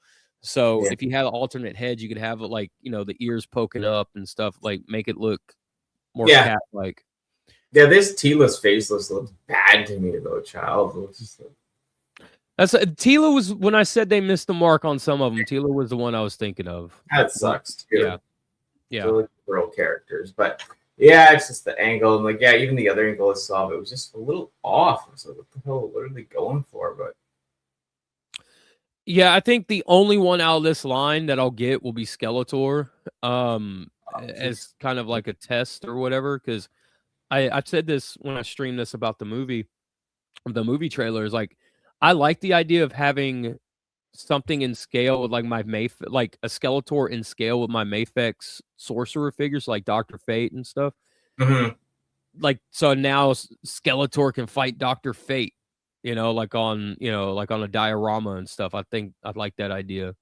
So if you had alternate heads, you could have like, you know, the ears poking up and stuff, like make it look more cat like. Yeah, this Tila's faceless looks bad to me though, child. It's just like... That's Tila was, when I said they missed the mark on some of them, Tila was the one I was thinking of. That sucks too. Yeah. They're like real characters, but yeah, it's just the angle, and like even the other angle I saw, it was just a little off. I was like, what the hell? What are they going for? But yeah, I think the only one out of this line that I'll get will be Skeletor, as kind of like a test or whatever. Because I said this when I streamed this about the movie trailers. Like, I like the idea of having something in scale with like my like a Skeletor in scale with my Mafex sorcerer figures, like Dr. Fate and stuff. Like, so now Skeletor can fight Dr. Fate, you know, like on a diorama and stuff. I think I'd like that idea.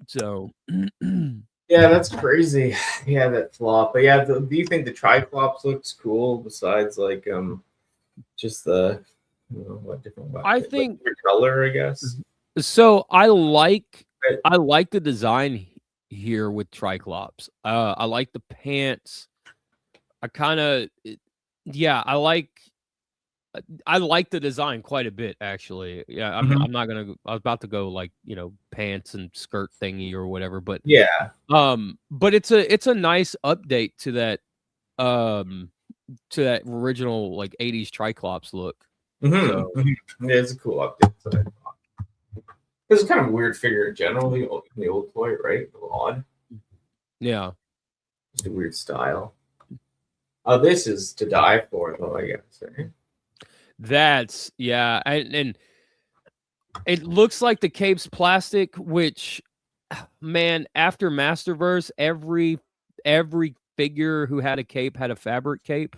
So yeah, that's crazy. Yeah, that flop. But yeah, do you think the Triclops looks cool besides like just the, you know, what different weapon? I think like color, I guess. So I like the design here with Triclops. I like the pants. I kind of, I like the design quite a bit, actually. Yeah, I'm not gonna. I was about to go like, you know, pants and skirt thingy or whatever, but yeah. But it's a nice update to that original like 80s Triclops look. Yeah, it's a cool update. It's kind of a weird figure generally, the old toy, right? A little odd. Yeah. It's a weird style. Oh, this is to die for, though, I guess. Right? That's, yeah. And it looks like the cape's plastic, which, man, after Masterverse, every figure who had a cape had a fabric cape.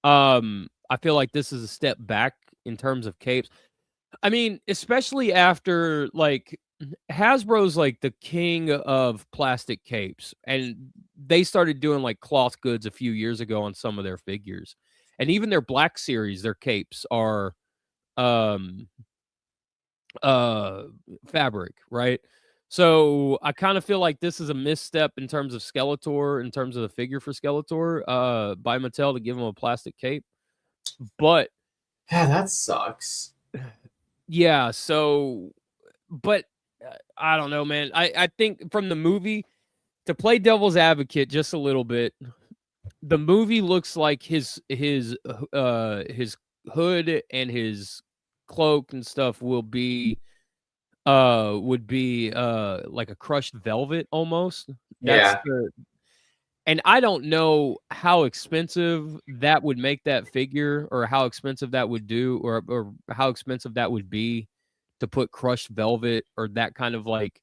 I feel like this is a step back in terms of capes. I mean, especially after like Hasbro's like the king of plastic capes, and they started doing like cloth goods a few years ago on some of their figures, and even their Black Series, their capes are fabric, right? So I kind of feel like this is a misstep in terms of Skeletor, in terms of the figure for Skeletor, by Mattel to give him a plastic cape. But yeah, that sucks. Yeah, so, but I don't know, man. I think from the movie, to play devil's advocate just a little bit, the movie looks like his hood and his cloak and stuff would be like a crushed velvet almost. That's and I don't know how expensive that would make that figure, or how expensive that would do, or how expensive that would be to put crushed velvet or that kind of like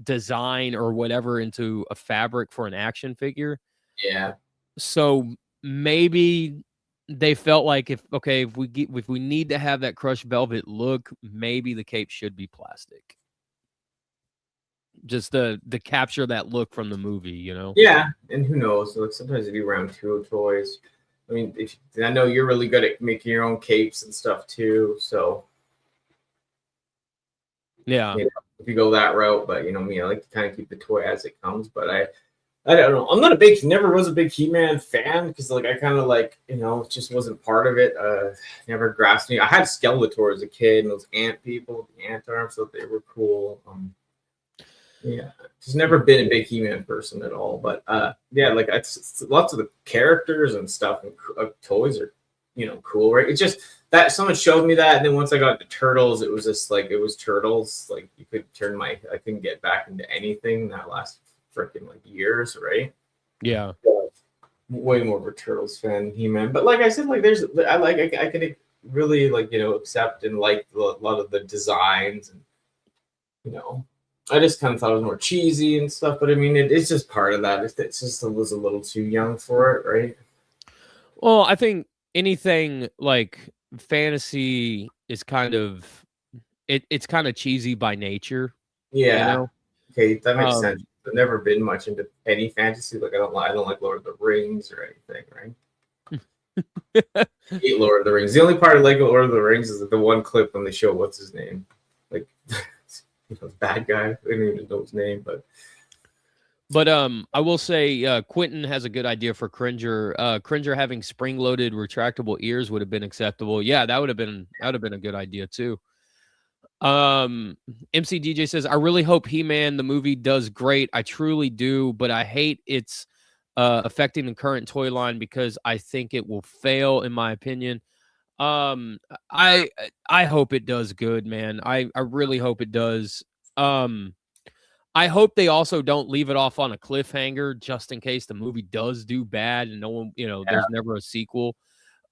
design or whatever into a fabric for an action figure. Yeah. So maybe they felt like if we need to have that crushed velvet look, maybe the cape should be plastic. Just to capture that look from the movie, you know? Yeah, and who knows? Like sometimes they do round two toys. I mean, I know you're really good at making your own capes and stuff too. So yeah, you know, if you go that route, but you know me, I like to kind of keep the toy as it comes. But I don't know. I'm not never was a big He-Man fan because like I kind of like, you know, it just wasn't part of it. Never grasped me. I had Skeletor as a kid and those ant people, the ant arms, so they were cool. Yeah, just never been a big He-Man person at all. But yeah, like it's lots of the characters and stuff and toys are, you know, cool, right? It's just that someone showed me that, and then once I got the Turtles, it was just like it was Turtles. Like you could I couldn't get back into anything that last freaking like years, right? Yeah. Way more of a Turtles fan than He-Man. But like I said, like I can really like, you know, accept and like a lot of the designs, and you know. I just kind of thought it was more cheesy and stuff, but I mean, it's just part of that. It's just it was a little too young for it, right? Well, I think anything like fantasy is kind of it's kind of cheesy by nature. Yeah. You know? Okay, that makes sense. I've never been much into any fantasy. Like I don't like Lord of the Rings or anything, right? I hate Lord of the Rings. The only part I like of Lord of the Rings is the one clip when they show what's his name, like bad guy. I don't even know his name, but I will say Quentin has a good idea for Cringer. Cringer having spring-loaded retractable ears would have been acceptable. Yeah, that would have been a good idea too. MC DJ says, I really hope He-Man the movie does great. I truly do, but I hate it's affecting the current toy line because I think it will fail, in my opinion. I hope it does good, man. I really hope it does. I hope they also don't leave it off on a cliffhanger just in case the movie does do bad and no one, there's never a sequel.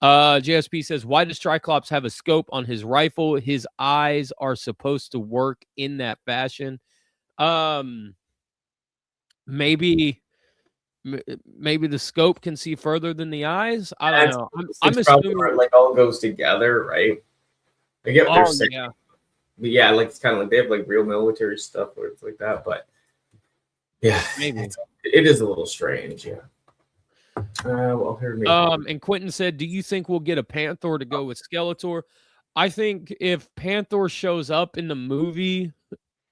JSP says, why does Triclops have a scope on his rifle? His eyes are supposed to work in that fashion. Maybe the scope can see further than the eyes. I don't know. I'm assuming like all goes together, right? I get what they're saying. Yeah. But yeah, like it's kind of like they have like real military stuff where it's like that, but yeah, maybe it is a little strange. Yeah. And Quentin said, do you think we'll get a Panther to go with Skeletor? I think if Panther shows up in the movie,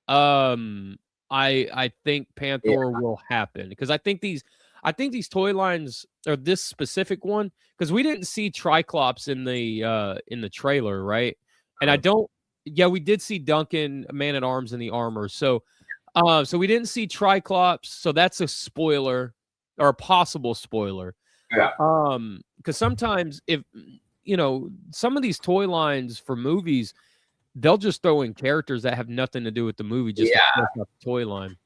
I think Panther will happen because I think these toy lines or this specific one, because we didn't see Triclops in the trailer, right? And I don't. Yeah, we did see Duncan, Man-at-Arms in the armor. So we didn't see Triclops. So that's a spoiler or a possible spoiler. Yeah. Because sometimes if some of these toy lines for movies, they'll just throw in characters that have nothing to do with the movie, just to up the toy line.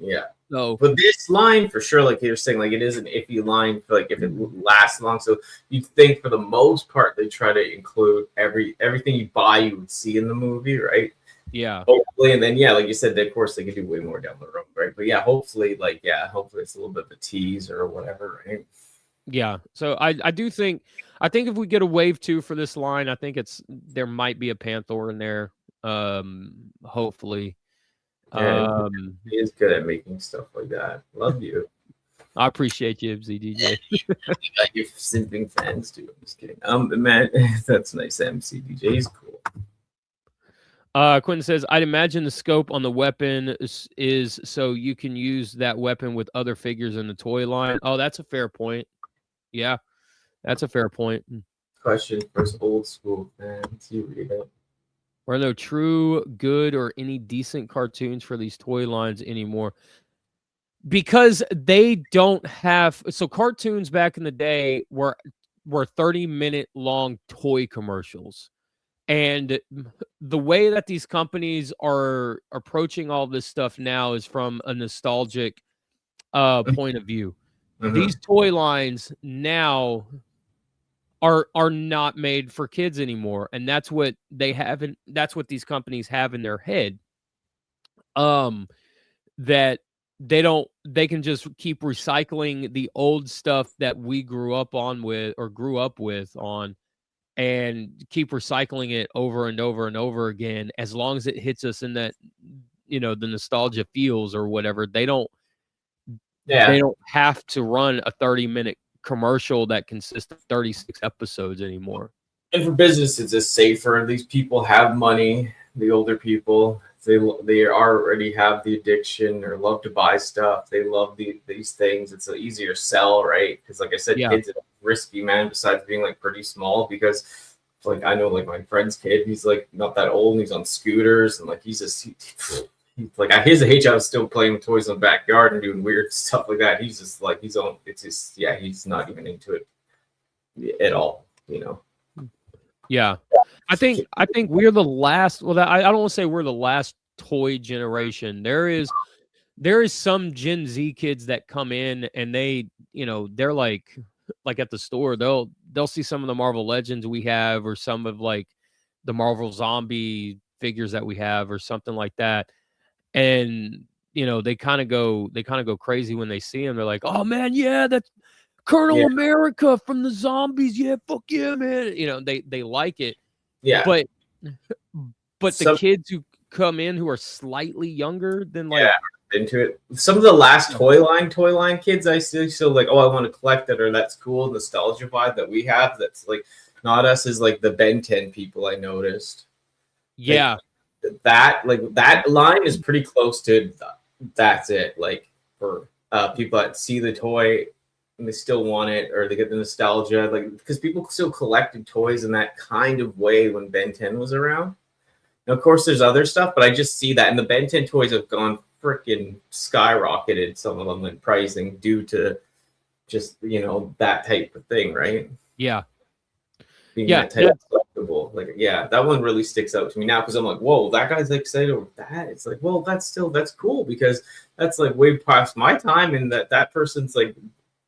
Yeah. So, but this line for sure, like you're saying, like it is an iffy line for like if it lasts long. So you'd think for the most part they try to include everything you buy you would see in the movie, right? Yeah. Hopefully, and then of course they could do way more down the road, right? But hopefully it's a little bit of a tease or whatever, right? Yeah. So I think if we get a wave 2 for this line, I think there might be a Panther in there. Hopefully. Yeah, he is good at making stuff like that. Love you. I appreciate you, MCDJ. You got your simping fans too. I'm just kidding. Man, that's nice. MCDJ is cool. Quentin says, I'd imagine the scope on the weapon is so you can use that weapon with other figures in the toy line. Oh, that's a fair point. Yeah, that's a fair point. Question for old school fans. You read it. Are there no true, good, or any decent cartoons for these toy lines anymore? Because they don't have... So cartoons back in the day were 30-minute long toy commercials. And the way that these companies are approaching all this stuff now is from a nostalgic point of view. Mm-hmm. These toy lines now are not made for kids anymore, and that's what they have, and that's what these companies have in their head. That they can just keep recycling the old stuff that we grew up with and keep recycling it over and over and over again, as long as it hits us in that, the nostalgia feels or whatever. They don't have to run a 30-minute commercial that consists of 36 episodes anymore. And for business, it's just safer. These people have money. The older people, they already have the addiction or love to buy stuff. They love these things. It's easier to sell, right? Because like I said, kids are risky, man. Besides being like pretty small, because like I know like my friend's kid, he's like not that old, and he's on scooters, and like he's like at his age, I was still playing with toys in the backyard and doing weird stuff like that. He's just like he's not even into it at all, Yeah, I think we're the last. Well, I don't want to say we're the last toy generation. There is some Gen Z kids that come in and they're like at the store, they'll see some of the Marvel Legends we have, or some of like the Marvel Zombie figures that we have, or something like that. And they kind of go crazy when they see them. They're like, "Oh man, yeah, Colonel America from the zombies. Yeah, fuck yeah, man. You know, they like it. Yeah. But the kids who come in who are slightly younger than like into it. Some of the last toy line kids I still like, oh, I want to collect it, or that's cool, nostalgia vibe that we have. That's like not us as like the Ben 10 people I noticed. Yeah. Like, that line is pretty close to that's it. Like for people that see the toy and they still want it, or they get the nostalgia, like because people still collected toys in that kind of way when Ben 10 was around. And of course, there's other stuff, but I just see that, and the Ben 10 toys have gone freaking skyrocketed, some of them in pricing due to just, you know, that type of thing, right? Yeah. Being that type of collectible. Like, yeah, that one really sticks out to me now because I'm like, whoa, that guy's excited over that. It's like, well, that's cool because that's like way past my time, and that person's like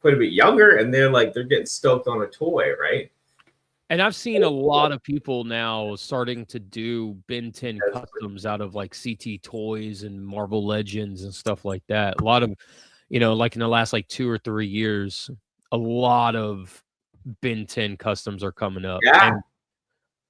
quite a bit younger, and they're getting stoked on a toy, right? And I've seen a lot of people now starting to do Ben 10 customs out of like CT Toys and Marvel Legends and stuff like that. A lot of, you know, like in the last like 2 or 3 years, a lot of Ben 10 customs are coming up. Yeah. And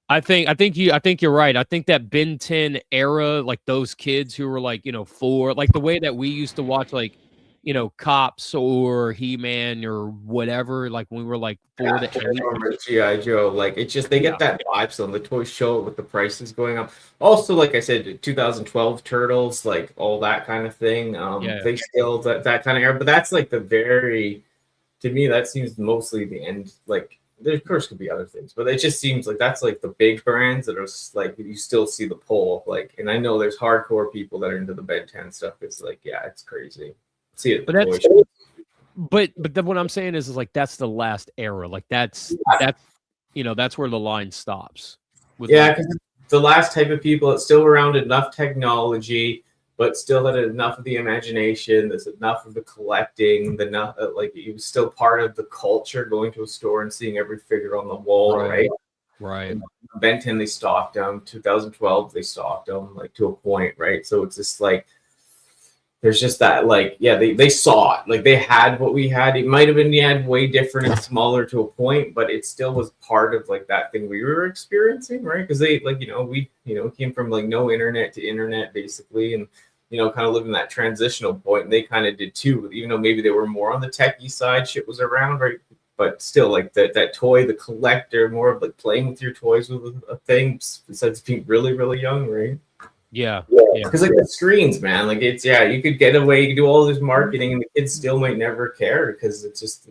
I think you're right. I think that Ben 10 era, like those kids who were like, you know, 4, like the way that we used to watch like, you know, Cops or He-Man or whatever, like when we were like 4 to 8. G.I. Joe, like it's just they get that vibe. So the toy show with the prices going up. Also, like I said, 2012 Turtles, like all that kind of thing. They still that kind of era, but that's like the very, to me, that seems mostly the end. Like there of course could be other things, but it just seems like that's like the big brands that are like you still see the pull. Like, and I know there's hardcore people that are into the Ben 10 stuff. It's like, yeah, it's crazy. See it, but then what I'm saying is like that's the last era. Like that's you know, that's where the line stops. Because the last type of people, it's still around enough technology, but still had enough of the imagination. There's enough of the collecting. Like it was still part of the culture, going to a store and seeing every figure on the wall, right? Right. Ben 10, they stocked them. 2012, they stocked them like to a point, right? So it's just like. There's just that, like, yeah, they saw it. Like, they had what we had. It might have been, way different and smaller to a point, but it still was part of, like, that thing we were experiencing, right? Because they, like, we, came from, like, no internet to internet, basically, and, kind of living that transitional point. And they kind of did, too, even though maybe they were more on the techie side, shit was around, right? But still, like, that toy, the collector, more of, like, playing with your toys was a thing, besides being really, really young, right? Yeah. Because like the screens, man, like it's you could get away, you could do all this marketing, and the kids still might never care because it's just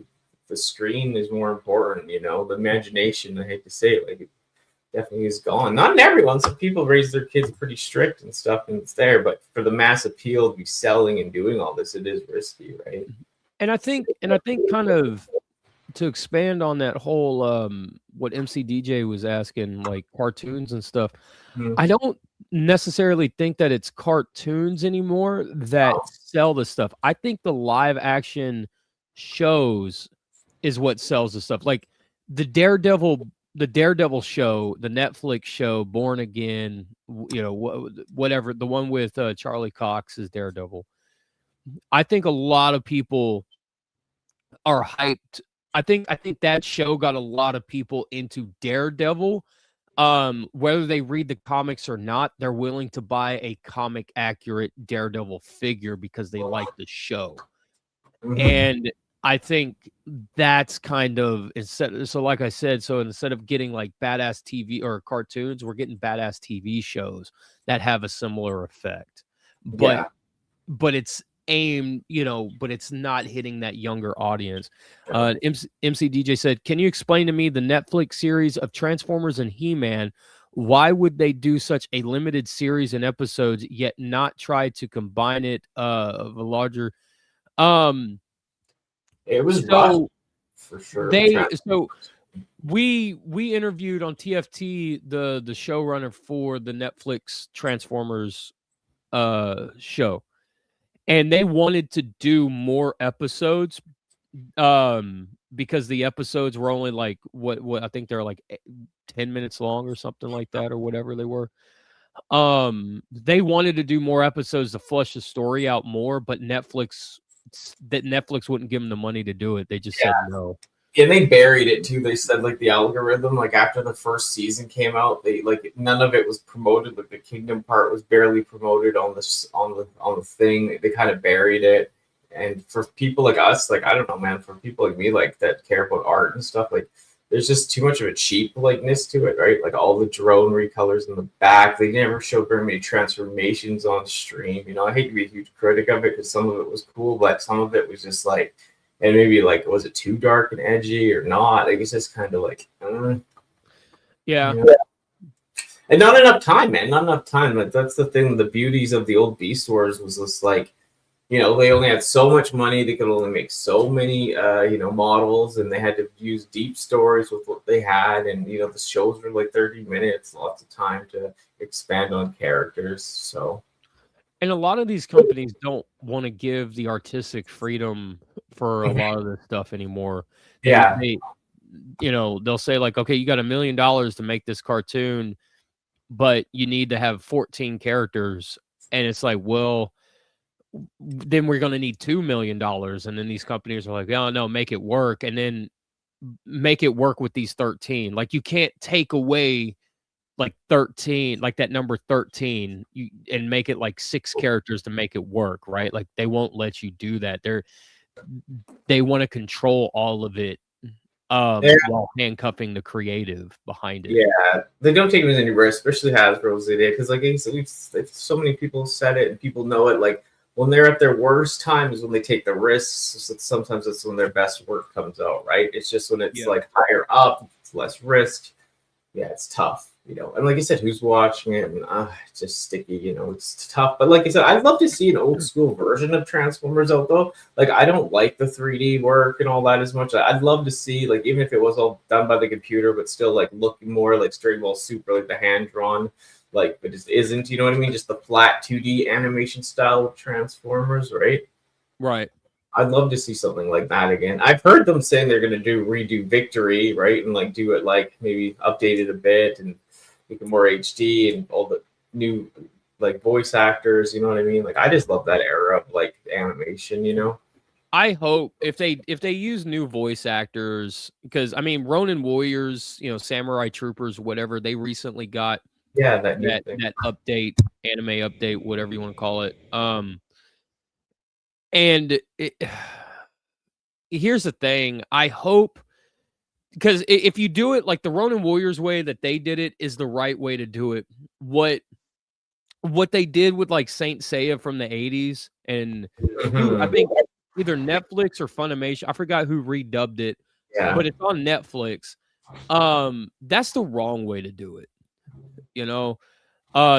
the screen is more important. The imagination. I hate to say it, like it definitely is gone. Not in everyone. Some people raise their kids pretty strict and stuff, and it's there. But for the mass appeal to be selling and doing all this, it is risky, right? And I think kind of to expand on that whole what MC DJ was asking, like cartoons and stuff. Mm-hmm. I don't necessarily think that it's cartoons anymore that sell the stuff. I think the live action shows is what sells the stuff. Like the Daredevil show, the Netflix show, Born Again, whatever, the one with Charlie Cox as Daredevil. I think a lot of people are hyped. I think that show got a lot of people into Daredevil. Whether they read the comics or not, they're willing to buy a comic accurate Daredevil figure because they like the show. Mm-hmm. And I think that's kind of so like I said, so instead of getting like badass TV or cartoons, we're getting badass TV shows that have a similar effect. But it's aimed, but it's not hitting that younger audience. MC DJ said, can you explain to me the Netflix series of Transformers and He-Man? Why would they do such a limited series and episodes yet not try to combine it of a larger it was so for sure. We interviewed on TFT the showrunner for the Netflix Transformers show. And they wanted to do more episodes because the episodes were only like what I think they're like 10 minutes long or something like that, or whatever they were. They wanted to do more episodes to flesh the story out more, but Netflix that Netflix wouldn't give them the money to do it. They just said no. And they buried it too. They said like the algorithm, like after the first season came out, they like none of it was promoted. Like the Kingdom part was barely promoted on the thing. They kind of buried it. And for people like us, like I don't know, man, for people like me, like that care about art and stuff, like there's just too much of a cheap likeness to it, right? Like all the drone recolors in the back. They never showed very many transformations on stream. You know, I hate to be a huge critic of it because some of it was cool, but some of it was just like, and maybe like, was it too dark and edgy or not? Like it's just kind of like, yeah. You know? And not enough time, man. Not enough time. Like that's the thing. The beauties of the old Beast Wars was just like, you know, they only had so much money. They could only make so many, you know, models, and they had to use deep stories with what they had. And you know, the shows were like 30 minutes, lots of time to expand on characters. So. And a lot of these companies don't want to give the artistic freedom for a lot of this stuff anymore. They, you know, they'll say like, okay, you got $1 million to make this cartoon, but you need to have 14 characters. And it's like, well, then we're going to need $2 million. And then these companies are like, oh, no, make it work. And then make it work with these 13. Like you can't take away like 13, like that number 13, and make it like 6 characters to make it work, right? Like they won't let you do that. They want to control all of it while handcuffing the creative behind it. Yeah, they don't take any risks, especially Hasbro's they did, because like so many people said it and people know it. Like when they're at their worst times, when they take the risks, so sometimes it's when their best work comes out, right? It's just when it's like higher up, it's less risk. Yeah, it's tough. You know, and like I said, who's watching it? And it's just sticky. You know, it's tough. But like I said, I'd love to see an old school version of Transformers out though. Like I don't like the 3D work and all that as much. I'd love to see like even if it was all done by the computer, but still like looking more like Dragon Ball Super, like the hand drawn, like but it isn't. You know what I mean? Just the flat 2D animation style of Transformers, right? Right. I'd love to see something like that again. I've heard them saying they're going to redo Victory, right? And like do it like maybe update it a bit and make it more HD and all the new like voice actors, you know what I mean? Like I just love that era of like animation, you know? I hope if they use new voice actors, because I mean Ronin Warriors, you know, Samurai Troopers, whatever, they recently got that update, anime update, whatever you want to call it. And here's the thing. I hope, because if you do it like the Ronin Warriors way that they did it is the right way to do it. What they did with like Saint Seiya from the 80s and I think either Netflix or Funimation, I forgot who redubbed it, but it's on Netflix. That's the wrong way to do it. You know,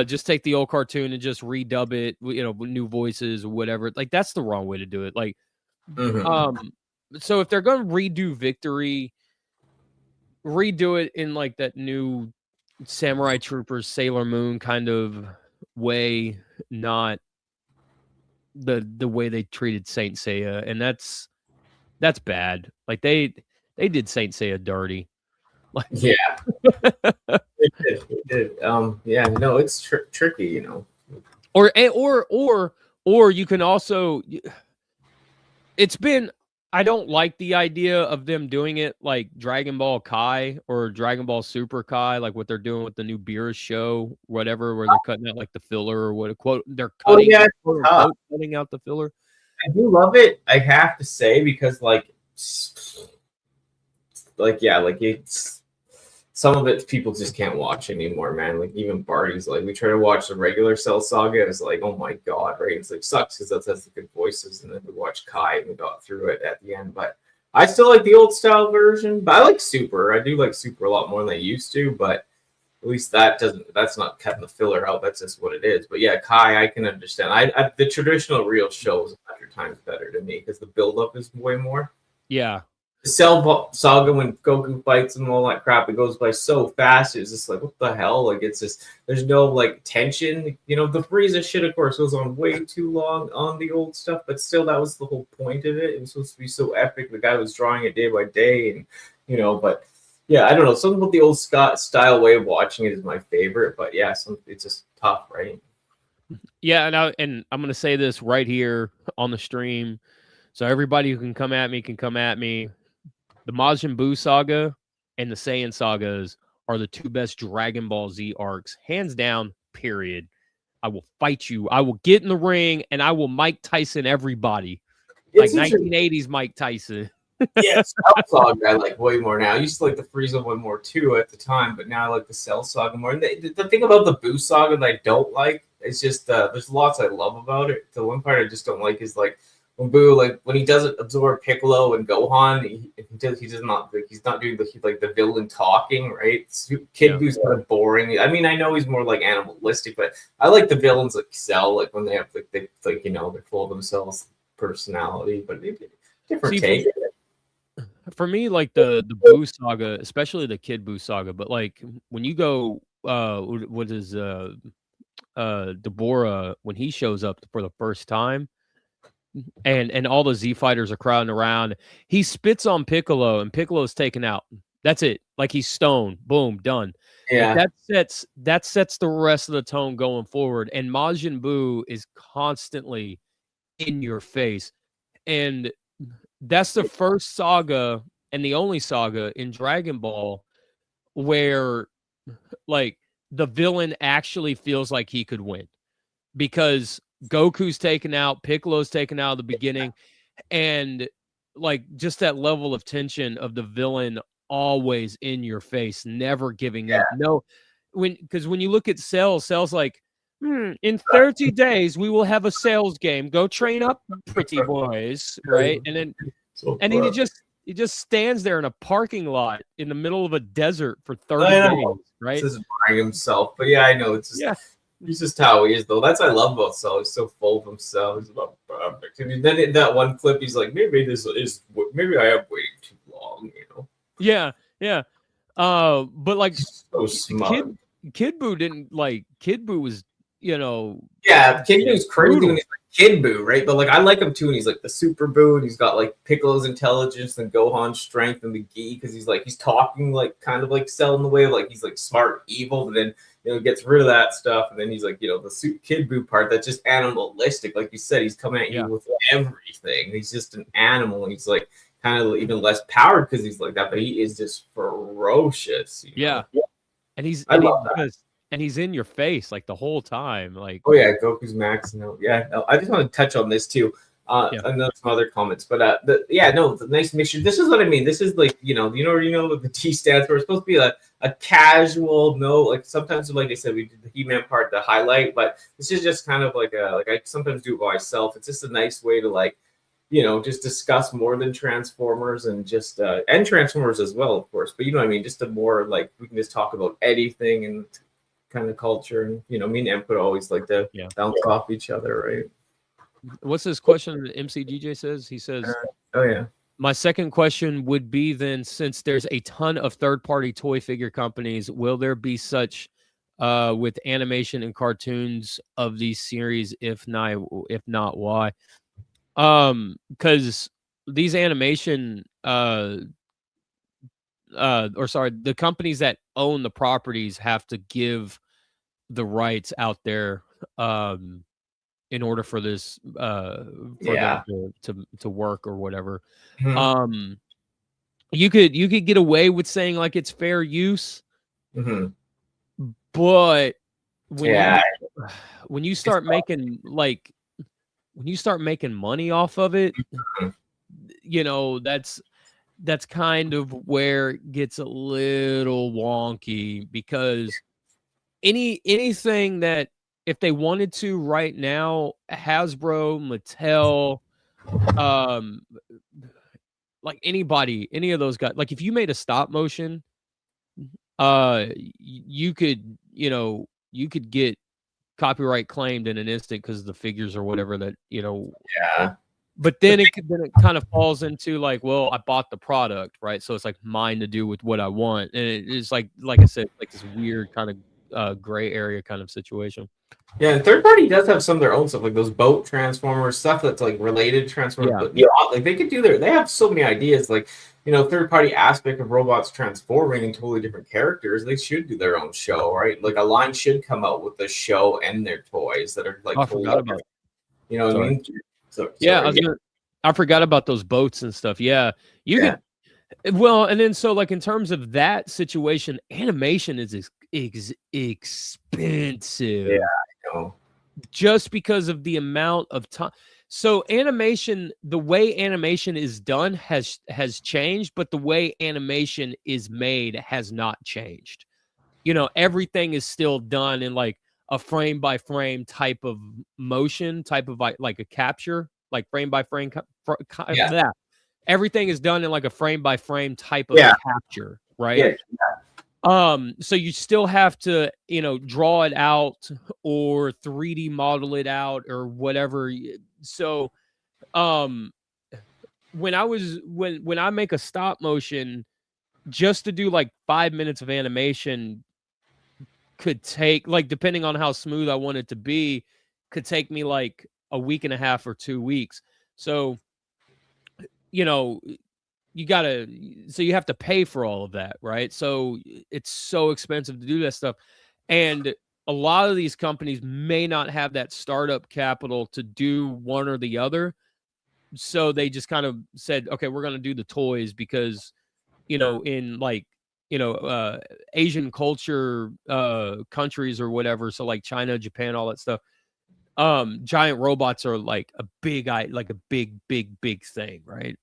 just take the old cartoon and just redub it, you know, with new voices or whatever. Like that's the wrong way to do it. Like, so if they're gonna redo Victory, redo it in like that new Samurai Troopers, Sailor Moon kind of way, not the way they treated Saint Seiya, and that's bad. Like they did Saint Seiya dirty. Like, yeah, it did. Yeah, no, it's tricky, you know. Or you can also. It's been. I don't like the idea of them doing it like Dragon Ball Kai or Dragon Ball Super Kai, like what they're doing with the new Beerus show, whatever, where they're cutting out like the filler or what quote they're cutting, cutting out the filler. I do love it, I have to say, because like it's some of it people just can't watch anymore, man. Like even Barty's like, we try to watch the regular Cell Saga, and it's like, oh my god, right? It's like sucks because that's the good voices, and then we watched Kai and we got through it at the end. But I still like the old style version, but I like Super. I do like Super a lot more than I used to, but at least that's not cutting the filler out. That's just what it is. But yeah, Kai, I can understand. I the traditional real show is 100 times better to me because the build up is way more. Yeah. The Cell Saga, when Goku fights and all that crap, it goes by so fast. It's just like, what the hell? Like, it's just, there's no like tension. You know, the Frieza shit, of course, goes on way too long on the old stuff, but still, that was the whole point of it. It was supposed to be so epic. The guy was drawing it day by day, and you know, but yeah, I don't know. Something about the old Scott style way of watching it is my favorite, but yeah, it's just tough, right? Yeah, and I'm gonna say this right here on the stream. So everybody who can come at me can come at me. The Majin Buu saga and the Saiyan sagas are the two best Dragon Ball Z arcs, hands down, period. I will fight you. I will get in the ring and I will Mike Tyson everybody. Like 1980s Mike Tyson. Yes, Cell Saga I like way more now. I used to like the Frieza one more too at the time, but now I like the Cell Saga more. And the thing about the Buu Saga that I don't like is just there's lots I love about it. The one part I just don't like is like when Buu, like when he doesn't absorb Piccolo and Gohan, he's not doing the villain talking, right? Kid Buu's kind of boring. I mean, I know he's more like animalistic, but I like the villains like Cell, like when they have they're full of themselves personality, but different take. For me, like the Buu saga, especially the Kid Buu saga, but like when you go, what is Deborah when he shows up for the first time, and all the Z fighters are crowding around, he spits on Piccolo, and Piccolo's taken out. That's it. Like he's stoned. Boom, done. Yeah, like that sets the rest of the tone going forward. And Majin Buu is constantly in your face, and that's the first saga and the only saga in Dragon Ball where like the villain actually feels like he could win, because Goku's taken out, Piccolo's taken out at the beginning, and like just that level of tension of the villain always in your face, never giving up. No, because when you look at Cell's like, in 30 days, we will have a sales game. Go train up, pretty boys, right? And then, he just stands there in a parking lot in the middle of a desert for 30 days, right? Just buying himself, but yeah, I know it's just he's just how he is, though. That's what I love about Cell. He's so full of himself. He's about perfect. And then in that one clip, he's like, maybe I am waiting too long, you know? Yeah. But like, so smart. Kid Buu didn't like. Kid Buu was, Kid Buu's crazy when he's like Kid Buu, right? But like I like him too, and he's like the Super Buu, and he's got like Piccolo's intelligence and Gohan's strength and the gi, because he's talking like kind of like Cell in the way of like he's like smart, evil, but then gets rid of that stuff, and then he's like the Kid Buu part that's just animalistic, like you said, he's coming at you with everything. He's just an animal, and he's like kind of even less powered because he's like that, but he is just ferocious. And he's in your face like the whole time. Like, oh yeah, Goku's max. I just want to touch on this too. And then some other comments, but the nice mixture. This is what I mean. This is like what the T stands for. It's supposed to be a casual, like sometimes like I said, we did the He-Man part to highlight, but this is just kind of like I sometimes do it by myself. It's just a nice way to like just discuss more than Transformers and just and Transformers as well, of course. But you know what I mean. Just a more like we can just talk about anything and kind of culture, and me and Em could always like to bounce off each other, right? What's this question that MCGJ says? He says, my second question would be then, since there's a ton of third-party toy figure companies, will there be such with animation and cartoons of these series? If not, why? Because these animation the companies that own the properties have to give the rights out there in order for this them to work or whatever. You could get away with saying like it's fair use, but when you start making money off of it, that's kind of where it gets a little wonky, because anything that, if they wanted to right now, Hasbro, Mattel, like anybody, any of those guys, like if you made a stop motion, you could get copyright claimed in an instant because of the figures or whatever that, But then it kind of falls into like, well, I bought the product, right? So it's like mine to do with what I want. And it's like I said, like this weird kind of gray area kind of situation. Yeah, and third party does have some of their own stuff, like those boat Transformers, stuff that's like related Transformers. But like they could do they have so many ideas, like third party aspect of robots transforming into totally different characters. They should do their own show, right? Like a line should come out with the show and their toys that are like I forgot about it. You know what I mean? So yeah, I forgot about those boats and stuff. Yeah, you could. Well, and then so like in terms of that situation, animation is expensive. Yeah, I know. Just because of the amount of time. So animation, the way animation is done has changed, but the way animation is made has not changed. You know, everything is still done in like a frame by frame type of motion, type of like a capture, like frame by frame. That everything is done in like a frame by frame type of capture, right? So you still have to, you know, draw it out or 3D model it out or whatever. So, when I make a stop motion, just to do like 5 minutes of animation could take, like, depending on how smooth I want it to be, could take me like a week and a half or 2 weeks. So, you know, you have to pay for all of that, right? So it's so expensive to do that stuff. And a lot of these companies may not have that startup capital to do one or the other. So they just kind of said, okay, we're going to do the toys because, you know, in like, you know, Asian culture countries or whatever. So like China, Japan, all that stuff. Giant robots are like a big big thing, right?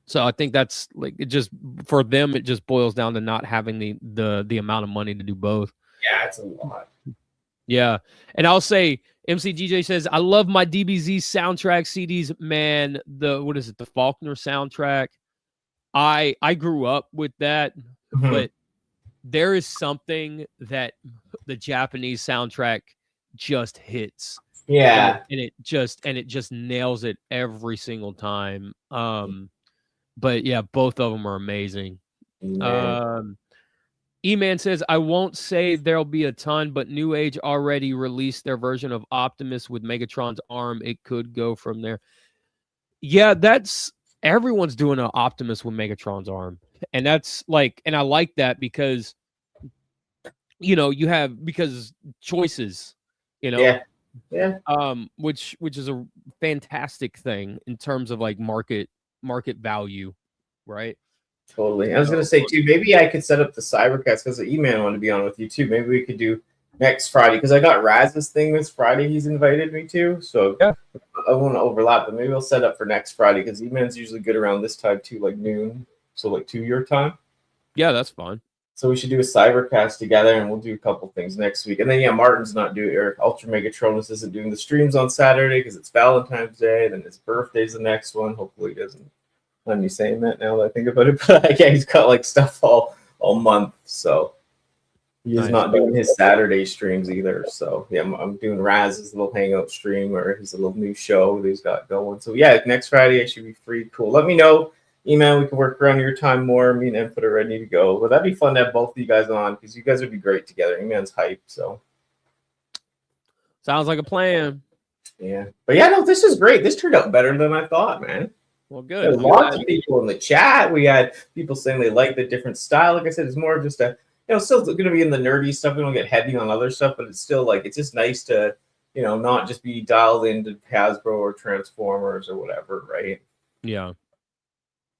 So I think that's like, it just, for them, it just boils down to not having the amount of money to do both. Yeah, it's a lot. Yeah. And I'll say, MCGJ says, I love my DBZ soundtrack CDs, man. What is it? The Faulkner soundtrack. I grew up with that, but there is something that the Japanese soundtrack just hits. Yeah. And it just nails it every single time. But yeah, both of them are amazing. E-Man says, I won't say there'll be a ton, but New Age already released their version of Optimus with Megatron's arm. It could go from there. Yeah, everyone's doing an Optimus with Megatron's arm. And that's like, and I like that because, you know, because choices, you know. Yeah. Which is a fantastic thing in terms of like market value, right? Totally. I was gonna say too, maybe I could set up the Cybercast because the E-Man wanted to be on with you too. Maybe we could do next Friday because I got Raz's thing this Friday. He's invited me to, so yeah. I won't overlap, but maybe we'll set up for next Friday because E-Man's usually good around this time too, like noon, so like 2 your time. Yeah, that's fine. So we should do a Cybercast together, and we'll do a couple things next week. And then Martin's not doing, or Ultra Megatronus isn't doing the streams on Saturday because it's Valentine's Day. Then his birthday's the next one. Hopefully he doesn't. I'm me saying that now that I think about it, but yeah, he's got like stuff all month, so he's not doing his Saturday streams either. So yeah, I'm doing Raz's little hangout stream or his little new show that he's got going. So yeah, next Friday I should be free. Cool. Let me know, email. We can work around your time more. Me and Input are ready to go. But that'd be fun to have both of you guys on because you guys would be great together. E-Man's hype. So sounds like a plan. Yeah, but yeah, no, this is great. This turned out better than I thought, man. Well, good. There's lots of people in the chat. We had people saying they like the different style. Like I said, it's more of just still going to be in the nerdy stuff. We don't get heavy on other stuff, but it's still like, it's just nice to, not just be dialed into Hasbro or Transformers or whatever, right? Yeah.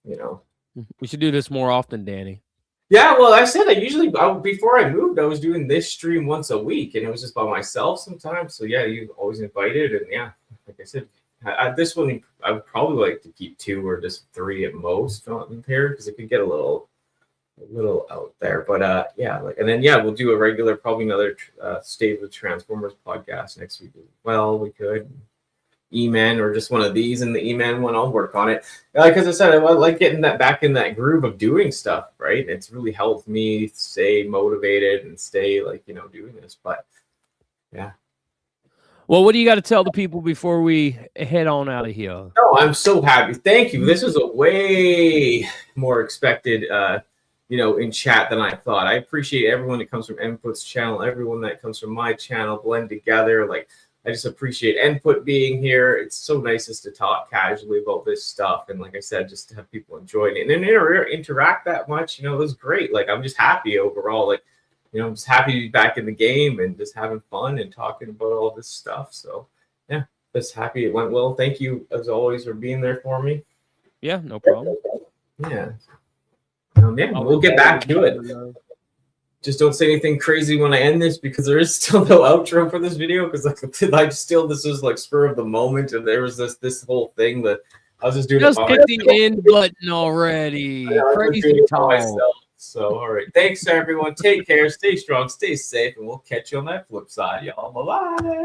We should do this more often, Danny. Yeah, well, I said before I moved, I was doing this stream once a week, and it was just by myself sometimes. So yeah, you always invited, and yeah, like I said, this one I would probably like to keep 2 or just 3 at most on here because it could get a little out there. But yeah, and then we'll do a regular, probably another State of the Transformers podcast next week as well. We could E-Man or just one of these, and the E-Man one, I'll work on it. Because I said I like getting that back in that groove of doing stuff, right? It's really helped me stay motivated and stay doing this. But yeah. Well, what do you got to tell the people before we head on out of here? No, I'm so happy. Thank you. This was a way more expected, in chat than I thought. I appreciate everyone that comes from Input's channel, everyone that comes from my channel, blend together. I just appreciate Input being here. It's so nice just to talk casually about this stuff. And like I said, just to have people enjoy it and then interact that much, it was great. I'm just happy overall. I'm just happy to be back in the game and just having fun and talking about all this stuff. So, yeah, Just happy it went well. Thank you as always for being there for me. Yeah, no problem. Yeah. We'll get back to it. Just don't say anything crazy when I end this because there is still no outro for this video because this was like spur of the moment and there was this whole thing that I was just doing. Just hit the end button already. Crazy talk. So all right, thanks everyone. Take care, stay strong, stay safe, and we'll catch you on that flip side, y'all. Bye bye.